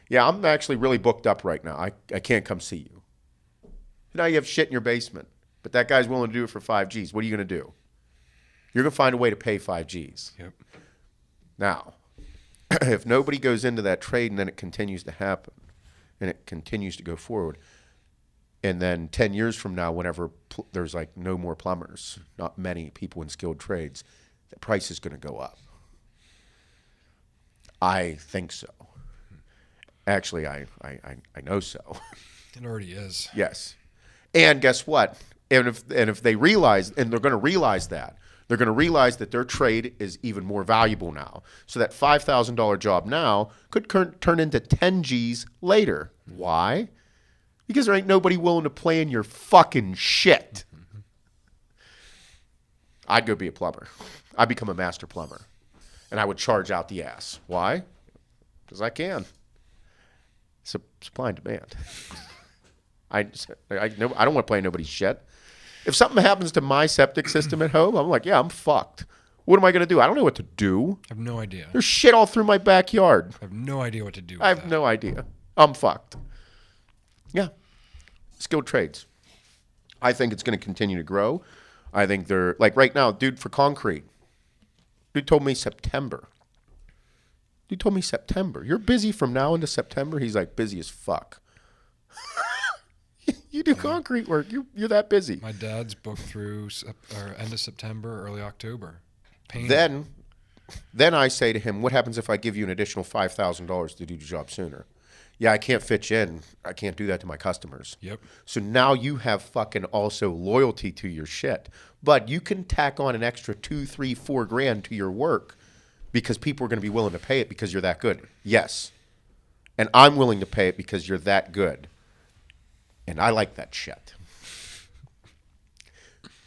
Yeah, I'm actually really booked up right now. I can't come see you. Now you have shit in your basement. But that guy's willing to do it for 5 Gs. What are you going to do? You're going to find a way to pay 5 Gs. Yep. Now, if nobody goes into that trade and then it continues to happen, and it continues to go forward. And then 10 years from now, whenever there's like no more plumbers, not many people in skilled trades, the price is going to go up. I think so. Actually, I know so. It already is. Yes. And guess what? And if they realize, and they're going to realize that, they're going to realize that their trade is even more valuable now. So that $5,000 job now could turn into 10 G's later. Why? Because there ain't nobody willing to play in your fucking shit. I'd go be a plumber. I'd become a master plumber. And I would charge out the ass. Why? Because I can. Supply and demand. I don't want to play in nobody's shit. If something happens to my septic system at home, I'm like, yeah, I'm fucked. What am I going to do? I don't know what to do. I have no idea. There's shit all through my backyard. I have no idea what to do with I have no idea. I'm fucked. Yeah. Skilled trades. I think it's going to continue to grow. I think they're, like right now, dude, for concrete. Dude told me September. You're busy from now into September? He's like, busy as fuck. You do concrete work. You're that busy. My dad's booked through end of September, early October. Painting. Then I say to him, what happens if I give you an additional $5,000 to do the job sooner? Yeah, I can't fit you in. I can't do that to my customers. Yep. So now you have fucking also loyalty to your shit. But you can tack on an extra $2, $3, $4 grand to your work because people are going to be willing to pay it because you're that good. Yes. And I'm willing to pay it because you're that good. And I like that shit.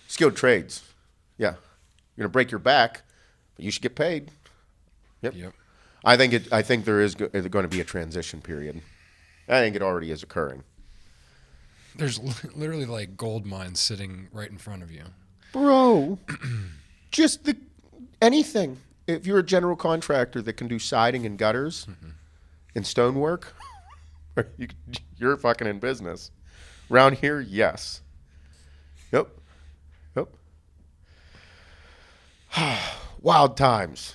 Skilled trades. Yeah. You're going to break your back, but you should get paid. Yep. I think there is going to be a transition period. I think it already is occurring. There's literally like gold mines sitting right in front of you. Bro, just anything. If you're a general contractor that can do siding and gutters and stonework, you're fucking in business. Around here, yes. Yep. Wild times.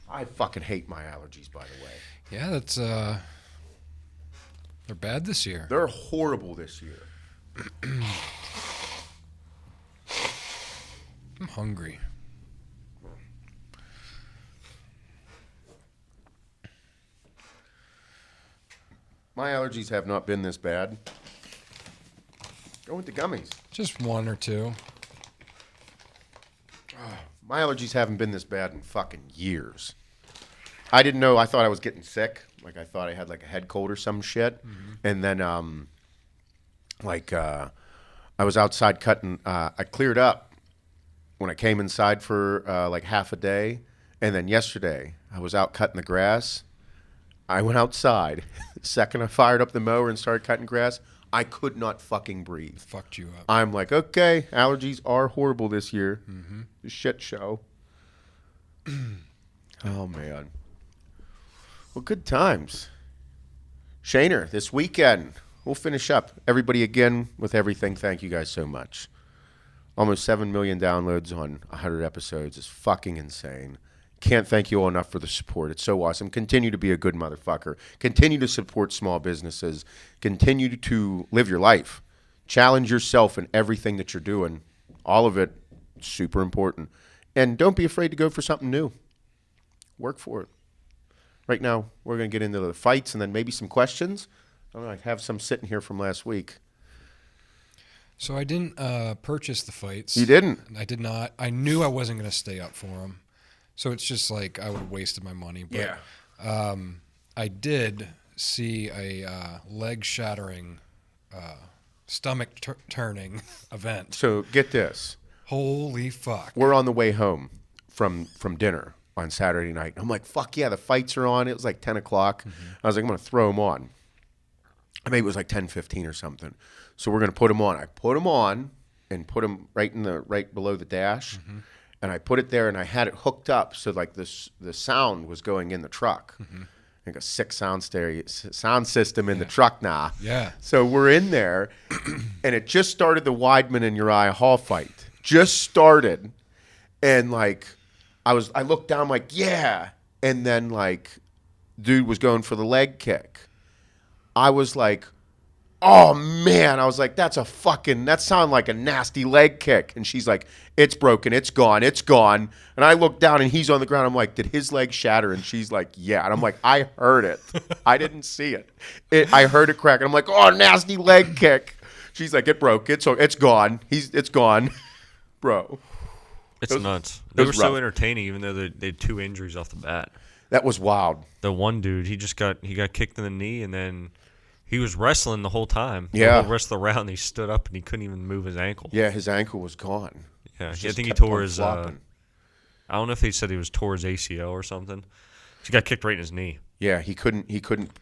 I fucking hate my allergies, by the way. Yeah, that's they're bad this year. They're horrible this year. I'm hungry. My allergies have not been this bad. Go with the gummies. Just one or two. My allergies haven't been this bad in fucking years. I didn't know. I thought I was getting sick. Like I thought I had like a head cold or some shit. And then I was outside cutting. I cleared up when I came inside for like half a day. And then yesterday I was out cutting the grass. I went outside. The second I fired up the mower and started cutting grass, I could not fucking breathe. Fucked you up. I'm like, okay, allergies are horrible this year. The shit show. Oh, man. Well, good times. Shaner, this weekend, we'll finish up. Everybody again with everything. Thank you guys so much. Almost 7 million downloads on 100 episodes is fucking insane. Can't thank you all enough for the support. It's so awesome. Continue to be a good motherfucker. Continue to support small businesses. Continue to live your life. Challenge yourself in everything that you're doing. All of it, super important. And don't be afraid to go for something new. Work for it. Right now, we're going to get into the fights and then maybe some questions. I don't know, I have some sitting here from last week. So I didn't purchase the fights. You didn't? I did not. I knew I wasn't going to stay up for them. So it's just like I would have wasted my money. But, Yeah. I did see a leg-shattering, stomach-turning event. So get this. Holy fuck. We're on the way home from dinner on Saturday night. I'm like, fuck yeah, the fights are on. It was like 10 o'clock. I was like, I'm going to throw them on. Maybe it was like 10:15 or something. So we're going to put them on. I put them on and put them right below the dash. And I put it there and I had it hooked up so like the sound was going in the truck. Like a 6 sound system in the truck now. Yeah. So we're in there and it just started the Weidman and Uriah Hall fight. Just started. And like I looked down like, yeah. And then like dude was going for the leg kick. I was like, oh man, I was like, that sounded like a nasty leg kick. And she's like, it's broken, it's gone. And I look down and he's on the ground. I'm like, did his leg shatter? And she's like, yeah. And I'm like, I heard it. I didn't see it. I heard it crack. And I'm like, oh, nasty leg kick. She's like, it broke. It's gone. It's gone. Bro. It's nuts. They were so entertaining, even though they had 2 injuries off the bat. That was wild. The one dude, he got kicked in the knee, and then he was wrestling the whole time. Yeah. The whole rest of the round, he stood up, and he couldn't even move his ankle. Yeah, his ankle was gone. Yeah, I think he tore his. I don't know if they said he was tore his ACL or something. He got kicked right in his knee. Yeah, he couldn't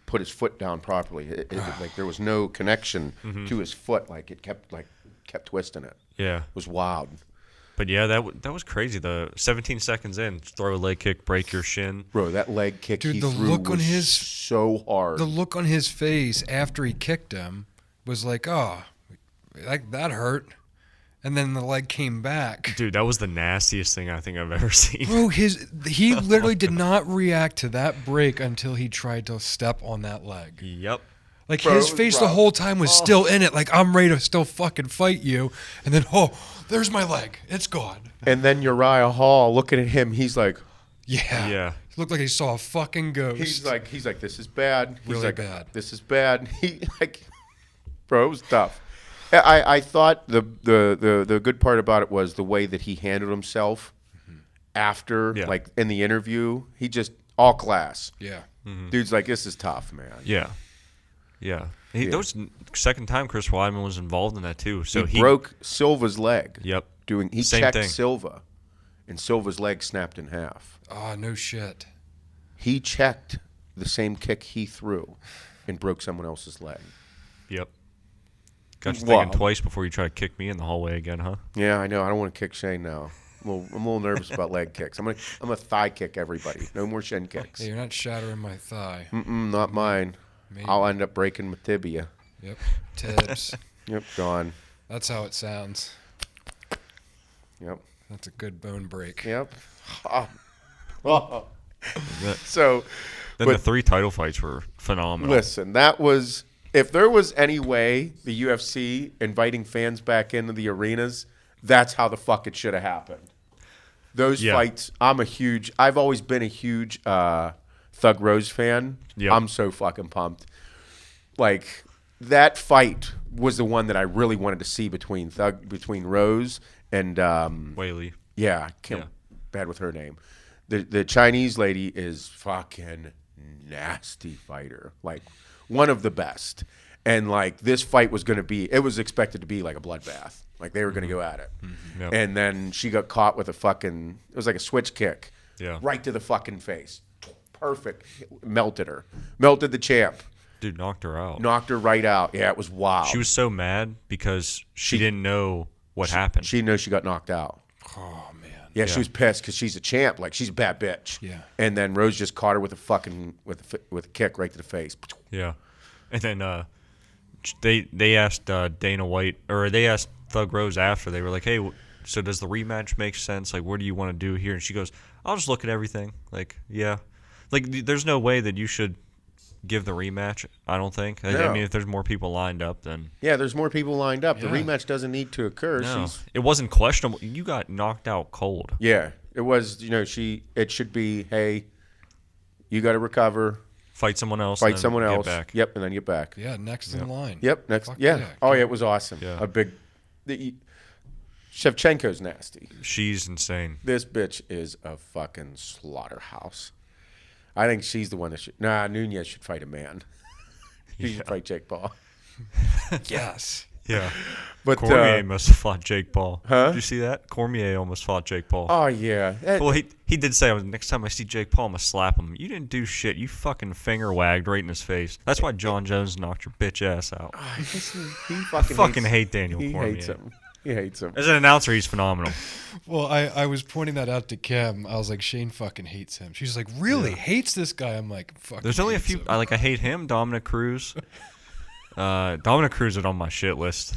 put his foot down properly. Like there was no connection to his foot. Like it kept twisting it. Yeah, it was wild. But yeah, that was crazy. The 17 seconds in, throw a leg kick, break your shin. Bro, that leg kick Dude, he the threw look was on his so hard. The look on his face after he kicked him was like, oh, that hurt. And then the leg came back. Dude, that was the nastiest thing I think I've ever seen. Bro, he literally did not react to that break until he tried to step on that leg. Yep. Like, Bro, his face the whole time was still in it. Like, I'm ready to still fucking fight you. And then, oh, there's my leg. It's gone. And then Uriah Hall, looking at him, he's like, Yeah. He looked like he saw a fucking ghost. he's like, this is bad. He's Really like, bad. This is bad. Bro, it was tough. I thought the good part about it was the way that he handled himself after, like in the interview. He just all class. Yeah. Dude's like, this is tough, man. Yeah. That was the second time Chris Weidman was involved in that too. So he broke Silva's leg. Yep. He Same checked thing. Silva, and Silva's leg snapped in half. Oh, no shit. He checked the same kick he threw, and broke someone else's leg. Yep. Got you thinking twice before you try to kick me in the hallway again, huh? Yeah, I know. I don't want to kick Shane now. I'm a little nervous about leg kicks. I'm a thigh kick everybody. No more shin kicks. Hey, you're not shattering my thigh. Not mine. Maybe. I'll end up breaking my tibia. Yep. Tips. Yep, gone. That's how it sounds. Yep. That's a good bone break. Yep. So, Then the 3 title fights were phenomenal. listen, that was, if there was any way the UFC inviting fans back into the arenas, that's how the fuck it should have happened. Those fights, I've always been a huge Thug Rose fan. Yep. I'm so fucking pumped. Like, that fight was the one that I really wanted to see between Rose and Whaley. Yeah, bad with her name. The Chinese lady is fucking nasty fighter, like one of the best. And like this fight was it was expected to be like a bloodbath. Like they were going to go at it. Yep. And then she got caught with it was like a switch kick. Yeah. Right to the fucking face. Perfect. Melted her. Melted the champ. Dude, knocked her out. Knocked her right out. Yeah, it was wild. She was so mad because she didn't know what happened. She didn't know she got knocked out. Oh, man. Yeah, she was pissed because she's a champ. Like, she's a bad bitch. Yeah. And then Rose just caught her with a kick right to the face. Yeah. And then they asked Dana White, or they asked Thug Rose after. They were like, hey, so does the rematch make sense? Like, what do you want to do here? And she goes, I'll just look at everything. Like, yeah. Like, there's no way that you should give the rematch, I don't think. No. I mean, if there's more people lined up, then... Yeah, there's more people lined up. Yeah. The rematch doesn't need to occur. No. It wasn't questionable. You got knocked out cold. Yeah, it was, it should be, hey, you got to recover. Fight someone else. Fight someone get else. Back. Yep, and then get back. Yeah, next in line. Yep, next. Fuck Yeah. yeah. Oh, yeah, it was awesome. Yeah. A big... Shevchenko's nasty. She's insane. This bitch is a fucking slaughterhouse. I think she's the one that should... Nah, Nunez should fight a man. He should fight Jake Paul. Yes. Yeah. But Cormier must have fought Jake Paul. Huh? Did you see that? Cormier almost fought Jake Paul. Oh, yeah. Well, he did say, next time I see Jake Paul, I'm going to slap him. You didn't do shit. You fucking finger wagged right in his face. That's why John Jones knocked your bitch ass out. He fucking hate Daniel He Cormier. hates him. He hates him. As an announcer, he's phenomenal. Well, I was pointing that out to Kim. I was like, Shane fucking hates him. She's like, really? Hates this guy? I'm like, fuck. There's only a few. I hate him, Dominic Cruz. Dominic Cruz is on my shit list.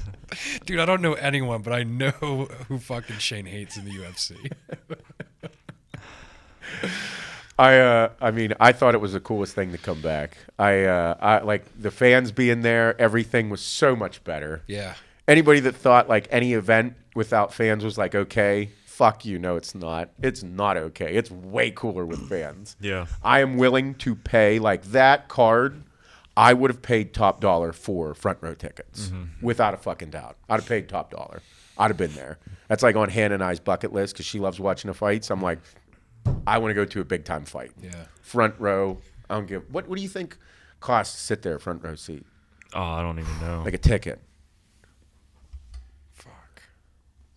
Dude, I don't know anyone, but I know who fucking Shane hates in the UFC. I mean, I thought it was the coolest thing to come back. I like the fans being there. Everything was so much better. Yeah. Anybody that thought like any event without fans was like okay, fuck you. No, it's not. It's not okay. It's way cooler with fans. Yeah. I am willing to pay like that card. I would have paid top dollar for front row tickets without a fucking doubt. I'd have paid top dollar. I'd have been there. That's like on Hannah and I's bucket list because she loves watching the fights. I'm like, I want to go to a big time fight. Yeah. Front row. I don't give. What do you think costs to sit there front row seat? Oh, I don't even know. Like a ticket. Fuck.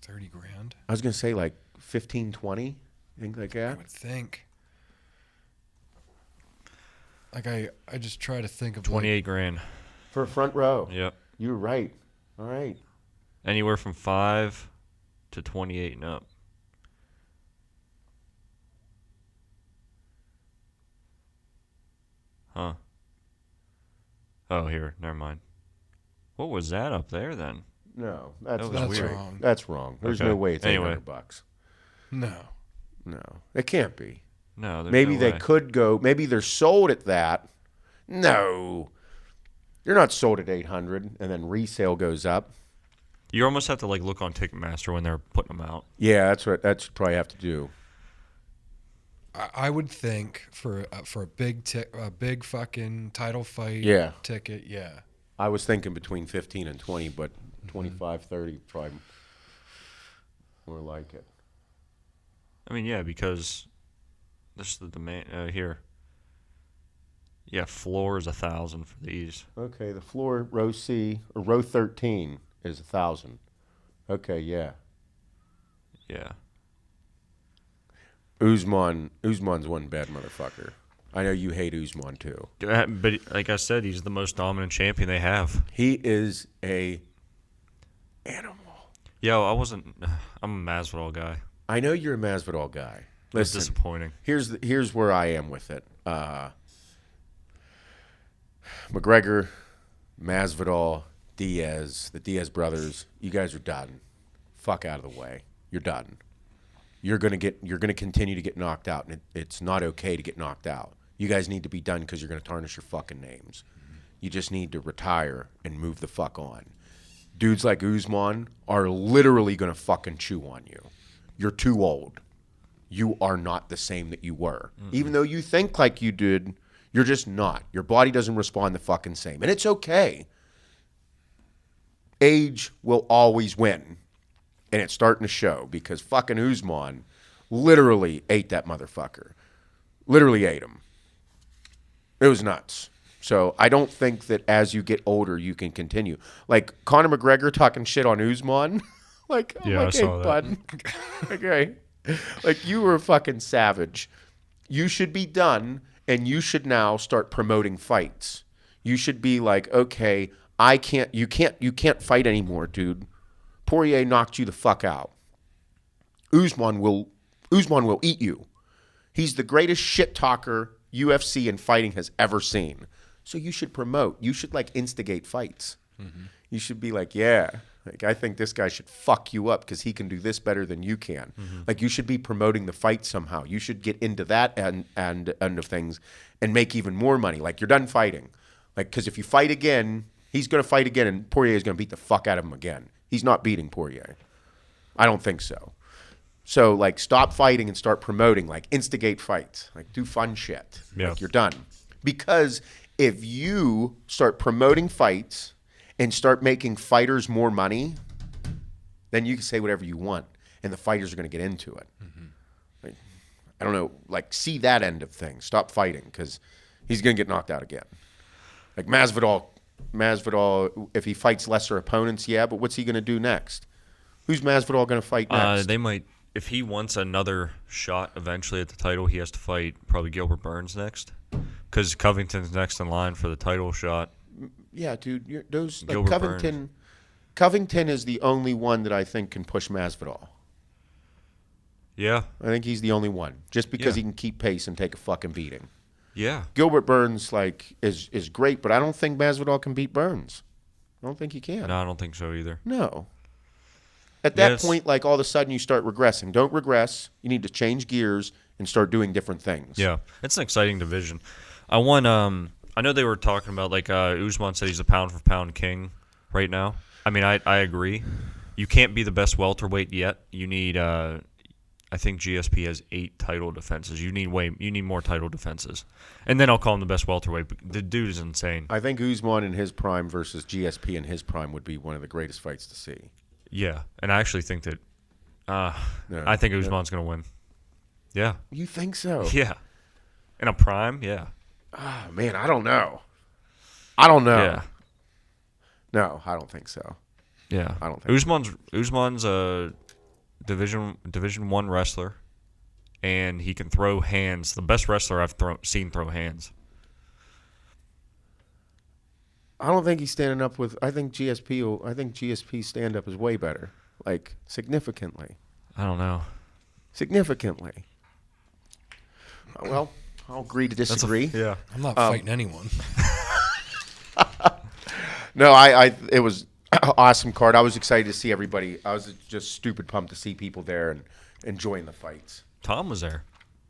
30 grand? I was gonna say like 15, 20. Think like I that. would think. Like I just try to think of 28 grand. For a front row. Yep. You're right. All right. Anywhere from 5 to 28 and up. Huh. Oh, here. Never mind. What was that up there then? No, that's That was weird. wrong. That's wrong. There's Okay. no way it's Anyway. $800. No. No, it can't be. No, there's Maybe no they way. could go. Maybe they're sold at that. No, you're not sold at 800, and then resale goes up. You almost have to like look on Ticketmaster when they're putting them out. Yeah, that's what probably have to do. I would think for a big fucking title fight Yeah. ticket, yeah. I was thinking between 15 and 20, but 25, 30 probably more like it. I mean, yeah, because this is the demand here. Yeah, floor is 1,000 for these. Okay, the floor row C or row 13 is 1,000. Okay, yeah. Yeah. Usman's one bad motherfucker. I know you hate Usman too. But like I said, he's the most dominant champion they have. He is a animal. Yo, I'm a Masvidal guy. I know you're a Masvidal guy. It's Listen, disappointing. here's where I am with it. McGregor, Masvidal, Diaz, the Diaz brothers, you guys are done. Fuck out of the way. You're done. You're gonna continue to get knocked out, and it's not okay to get knocked out. You guys need to be done because you're gonna tarnish your fucking names. You just need to retire and move the fuck on. Dudes like Usman are literally gonna fucking chew on you. You're too old. You are not the same that you were. Even though you think like you did, you're just not. Your body doesn't respond the fucking same. And it's okay. Age will always win. And it's starting to show because fucking Usman literally ate that motherfucker. Literally ate him. It was nuts. So I don't think that as you get older, you can continue. Like Conor McGregor talking shit on Usman. Like, I'm Yeah, I like, saw hey, that. bud. Okay. Like, you were a fucking savage. You should be done, and you should now start promoting fights. You should be like, okay, you can't fight anymore, dude. Poirier knocked you the fuck out. Usman will eat you. He's the greatest shit talker UFC and fighting has ever seen. So you should promote. You should like instigate fights. Mm-hmm. You should be like, yeah, like I think this guy should fuck you up because he can do this better than you can. Mm-hmm. Like you should be promoting the fight somehow. You should get into that end of things and make even more money. Like you're done fighting. Like because if you fight again, he's going to fight again and Poirier is going to beat the fuck out of him again. He's not beating Poirier. I don't think so. So, like, stop fighting and start promoting. Like, instigate fights. Like, do fun shit. Yeah. Like, you're done. Because if you start promoting fights and start making fighters more money, then you can say whatever you want, and the fighters are going to get into it. Mm-hmm. Like, I don't know. Like, see that end of things. Stop fighting because he's going to get knocked out again. Like, Masvidal, if he fights lesser opponents, yeah, but what's he going to do next? Who's Masvidal going to fight next? They might, if he wants another shot eventually at the title, he has to fight probably Gilbert Burns next, because Covington's next in line for the title shot. Yeah, dude, those like Gilbert Covington. Burns. Covington is the only one that I think can push Masvidal. Yeah, I think he's the only one, just because Yeah. he can keep pace and take a fucking beating. yeah. Gilbert Burns like is great, but I don't think Masvidal can beat Burns. I don't think he can. No, I don't think so either. No. At that Yes. point, like all of a sudden you start regressing. Don't regress. You need to change gears and start doing different things. Yeah, it's an exciting division. I know they were talking about like Usman said he's a pound for pound king right now. I mean, I agree. You can't be the best welterweight yet. You need I think GSP has 8 title defenses. You need more title defenses. And then I'll call him the best welterweight. But the dude is insane. I think Usman in his prime versus GSP in his prime would be one of the greatest fights to see. Yeah, and I actually think that I think Usman's going to win. Yeah. You think so? Yeah. In a prime, yeah. Oh, man, I don't know. Yeah. No, I don't think so. Yeah. I don't think Usman's a Division 1 wrestler, and he can throw hands. The best wrestler I've seen throw hands. I don't think he's standing up with. I think GSP's stand up is way better, like significantly. I don't know. Significantly. Well, I'll agree to disagree. Yeah. I'm not fighting anyone. No, it was an awesome card. I was excited to see everybody. I was just stupid pumped to see people there and enjoying the fights. Tom was there.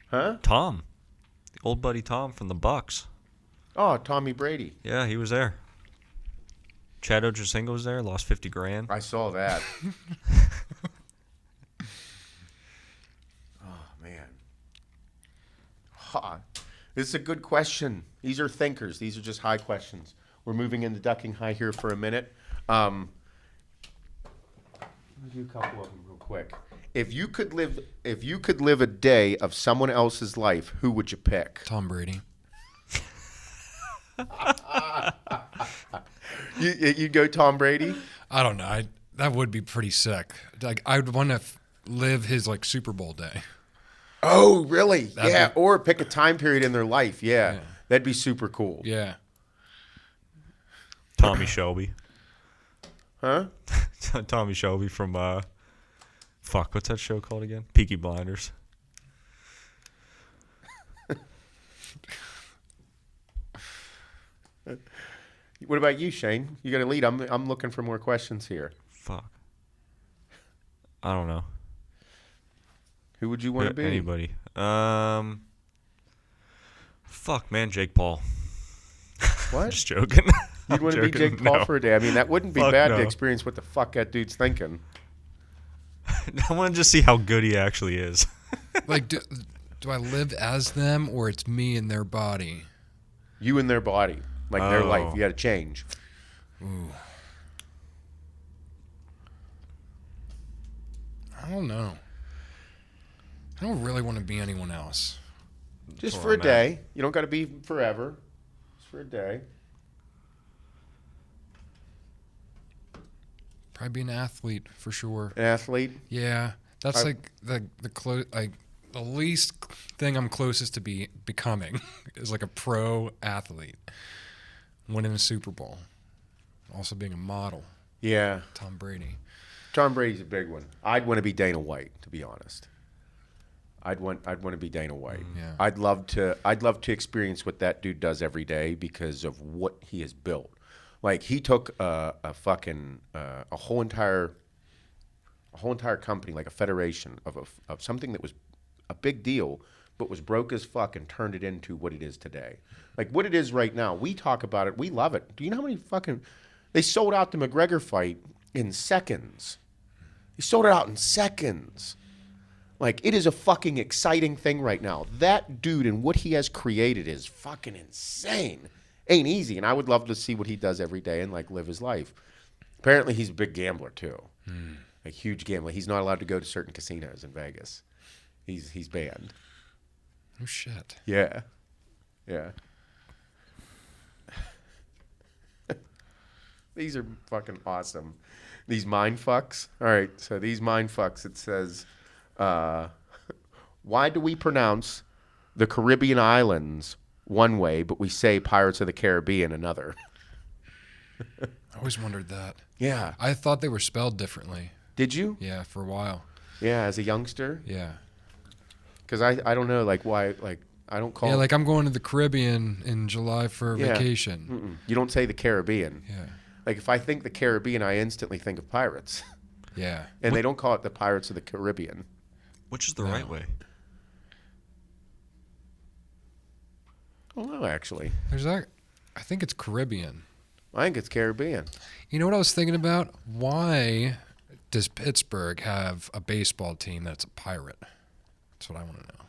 Huh? Tom. The old buddy Tom from the Bucks. Oh, Tommy Brady. Yeah, he was there. Chad Ochocinco was there, lost $50,000. I saw that. Oh, man. This is a good question. These are thinkers. These are just high questions. We're moving into ducking high here for a minute. Let me do a couple of them real quick. If you could live a day of someone else's life, who would you pick? Tom Brady. You'd go Tom Brady? I don't know. That would be pretty sick. Like I'd want to live his like Super Bowl day. Oh, really? That'd be- Or pick a time period in their life. Yeah. That'd be super cool. Yeah. Tommy Shelby. Huh? Tommy Shelby from, what's that show called again? Peaky Blinders. What about you, Shane? You got to lead. I'm looking for more questions here. Fuck. I don't know. Who would you want to be? Anybody. Fuck, man, Jake Paul. What? Just joking. You'd want to be Jake Paul for a day. I mean, that wouldn't be Fuck bad no. to experience what the fuck that dude's thinking. I want to just see how good he actually is. Like, do I live as them or it's me in their body? You in their body, like their Oh. life. You got to change. Ooh. I don't know. I don't really want to be anyone else. Just where for a I'm at. day. You don't got to be forever. Just for a day. Probably be an athlete for sure. An athlete. Yeah, that's like the least thing I'm closest to becoming is like a pro athlete, winning a Super Bowl, also being a model. Yeah. Tom Brady. Tom Brady's a big one. I'd want to be Dana White, to be honest. I'd want to be Dana White. Yeah. I'd love to experience what that dude does every day because of what he has built. Like he took a whole entire company, like a federation of something that was a big deal, but was broke as fuck, and turned it into what it is today. Like what it is right now. We talk about it. We love it. Do you know how many they sold out the McGregor fight in seconds? He sold it out in seconds. Like, it is a fucking exciting thing right now. That dude and what he has created is fucking insane. Ain't easy. And I would love to see what he does every day and, like, live his life. Apparently, he's a big gambler, too. A huge gambler. He's not allowed to go to certain casinos in Vegas. He's banned. Oh, shit. Yeah. Yeah. These are fucking awesome. These mind fucks. All right, so these mind fucks, it says... why do we pronounce the Caribbean islands one way, but we say Pirates of the Caribbean another? I always wondered that. Yeah. I thought they were spelled differently. Did you? Yeah, for a while. Yeah, as a youngster? Yeah. Because I don't know, like, why, like, I don't call Yeah, like I'm going to the Caribbean in July for Yeah. vacation. Mm-mm. You don't say the Caribbean. Yeah. Like, if I think the Caribbean, I instantly think of pirates. Yeah. And they don't call it the Pirates of the Caribbean. Which is the No. right way? I don't know, actually. I think it's Caribbean. I think it's Caribbean. You know what I was thinking about? Why does Pittsburgh have a baseball team that's a pirate? That's what I want to know.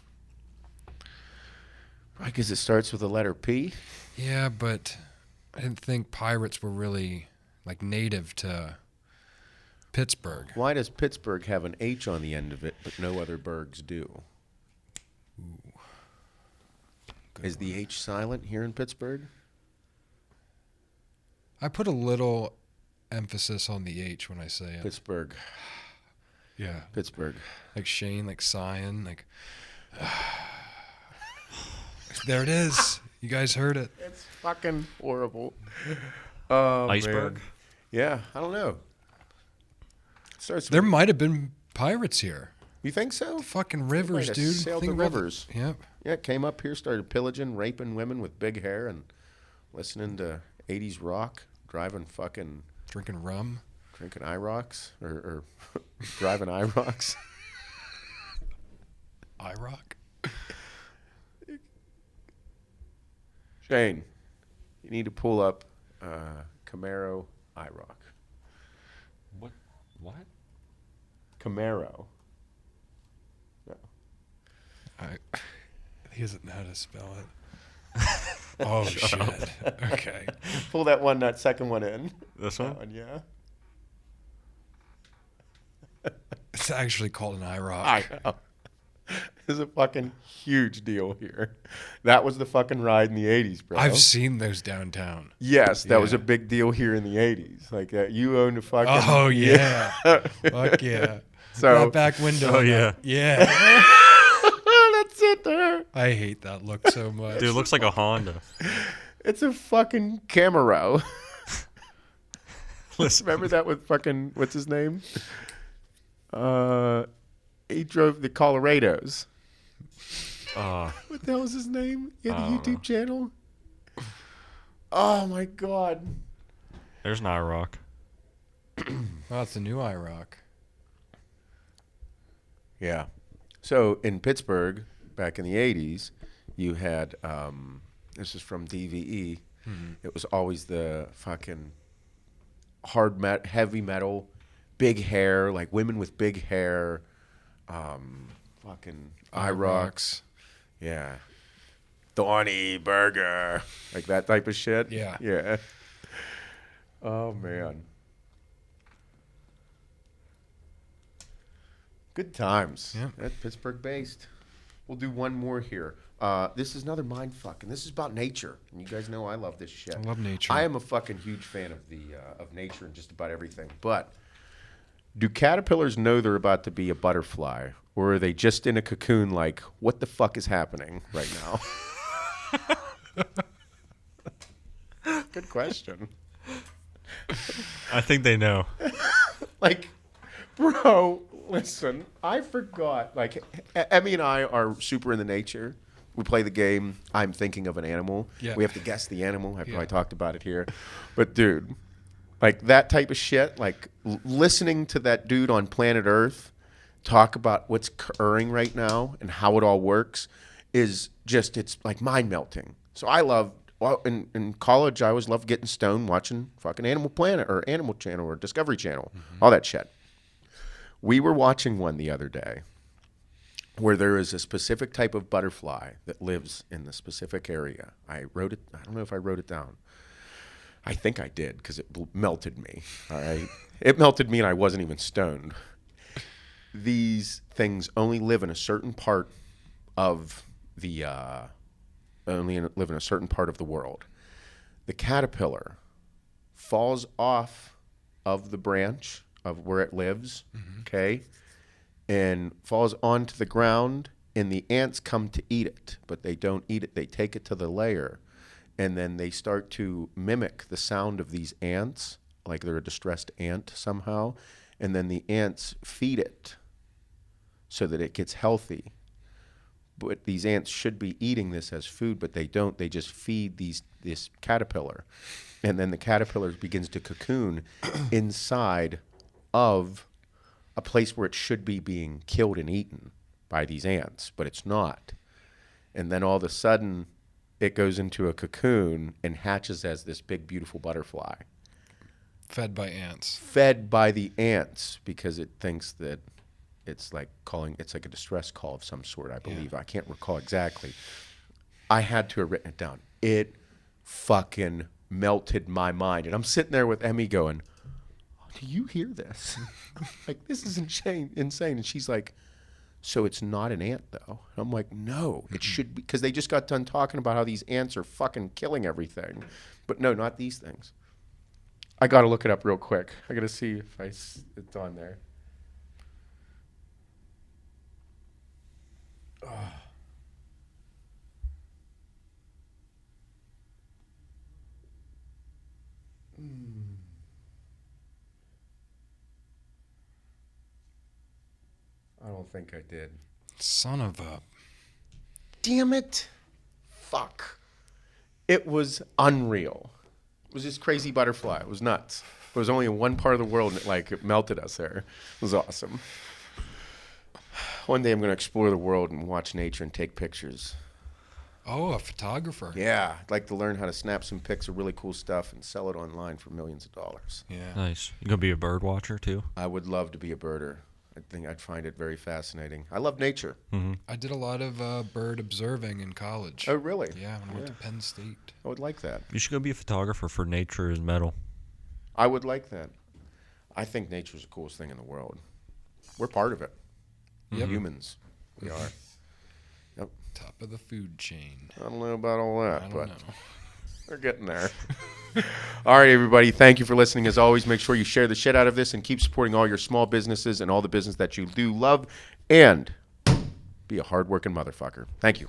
Right, because it starts with the letter P. Yeah, but I didn't think pirates were really like native to Pittsburgh. Why does Pittsburgh have an H on the end of it, but no other burgs do? Is the H silent here in Pittsburgh? I put a little emphasis on the H when I say it. Pittsburgh. Yeah. Pittsburgh. Like Shane, like sighing, like. There it is. You guys heard it. It's fucking horrible. Oh, Iceberg? man. Yeah, I don't know. There might have been pirates here. You think so? Fucking rivers, Might have dude. sailed Think the about rivers. Yep. Yeah, came up here, started pillaging, raping women with big hair, and listening to 80s rock, driving fucking, Drinking rum. drinking IROCs, or driving IROCs. IROC. Shane, you need to pull up Camaro IROC. What? Camaro. No. He doesn't know how to spell it. Oh, shit. Okay. Pull that second one in. This That one? yeah. It's actually called an IROC. I know. It's a fucking huge deal here. That was the fucking ride in the 80s, bro. I've seen those downtown. Yes, that was Yeah. a big deal here in the 80s. Like, you owned a fucking... Oh, yeah. Fuck yeah. So- that back window. Oh, yeah. Yeah. That's it there. I hate that look so much. Dude, it looks like a Honda. It's a fucking Camaro. Listen, Remember that with fucking... What's his name? He drove the Colorados. What the hell is his name? He had a YouTube channel. Oh, my God. there's an IROC. Oh, it's a new IROC. Yeah. So in Pittsburgh, back in the 80s, you had, this is from DVE, it was always the fucking heavy metal, big hair, like women with big hair, fucking IROCs. Yeah. Thorny burger. Like that type of shit. Yeah. Yeah. Oh, man. Good times. Yeah. That's Pittsburgh based. We'll do one more here. This is another mind fuck, and this is about nature. And you guys know I love this shit. I love nature. I am a fucking huge fan of of nature and just about everything. But do caterpillars know they're about to be a butterfly, or are they just in a cocoon? Like, what the fuck is happening right now? Good question. I think they know. Like, bro, listen, I forgot. Like, Emmy and I are super into nature. We play the game, I'm thinking of an animal. Yeah. We have to guess the animal. I've Yeah. probably talked about it here. But, dude, like that type of shit, like listening to that dude on planet Earth talk about what's occurring right now and how it all works is just, it's like mind melting. So I love, well, in college, I always loved getting stoned watching fucking Animal Planet or Animal Channel or Discovery Channel, all that shit. We were watching one the other day where there is a specific type of butterfly that lives in the specific area. I wrote it, I don't know if I wrote it down. I think I did because it melted me, all right? It melted me and I wasn't even stoned. These things only live in a certain part of the, live in a certain part of the world. The caterpillar falls off of the branch of where it lives, okay, and falls onto the ground, and the ants come to eat it, but they don't eat it. They take it to the lair, and then they start to mimic the sound of these ants, like they're a distressed ant somehow, and then the ants feed it so that it gets healthy. But these ants should be eating this as food, but they don't. They just feed this caterpillar. And then the caterpillar begins to cocoon inside of a place where it should be being killed and eaten by these ants, but it's not. And then all of a sudden, it goes into a cocoon and hatches as this big, beautiful butterfly. Fed by ants. Fed by the ants because it thinks that it's like a distress call of some sort, I believe. I can't recall exactly. I had to have written it down. It fucking melted my mind. And I'm sitting there with Emmy going, do you hear this? Like, this is insane. And she's like, so it's not an ant, though? And I'm like, no, it should be. Because they just got done talking about how these ants are fucking killing everything. But no, not these things. I got to look it up real quick. I got to see if it's on there. Oh. I don't think I did. Son of a... Damn it. Fuck. It was unreal. It was this crazy butterfly. It was nuts. It was only in one part of the world and it melted us there. It was awesome. One day I'm going to explore the world and watch nature and take pictures. Oh, a photographer. Yeah. I'd like to learn how to snap some pics of really cool stuff and sell it online for millions of dollars. Yeah. Nice. You gonna be a bird watcher too? I would love to be a birder. I think I'd find it very fascinating. I love nature. Mm-hmm. I did a lot of bird observing in college. Oh, really? Yeah, when I went to Penn State. I would like that. You should go be a photographer for Nature is Metal. I would like that. I think nature's the coolest thing in the world. We're part of it. Yep. Humans. We are. Yep. Top of the food chain. I don't know about all that, I don't but know. we're getting there. All right, everybody. Thank you for listening. As always, make sure you share the shit out of this and keep supporting all your small businesses and all the business that you do love. And be a hardworking motherfucker. Thank you.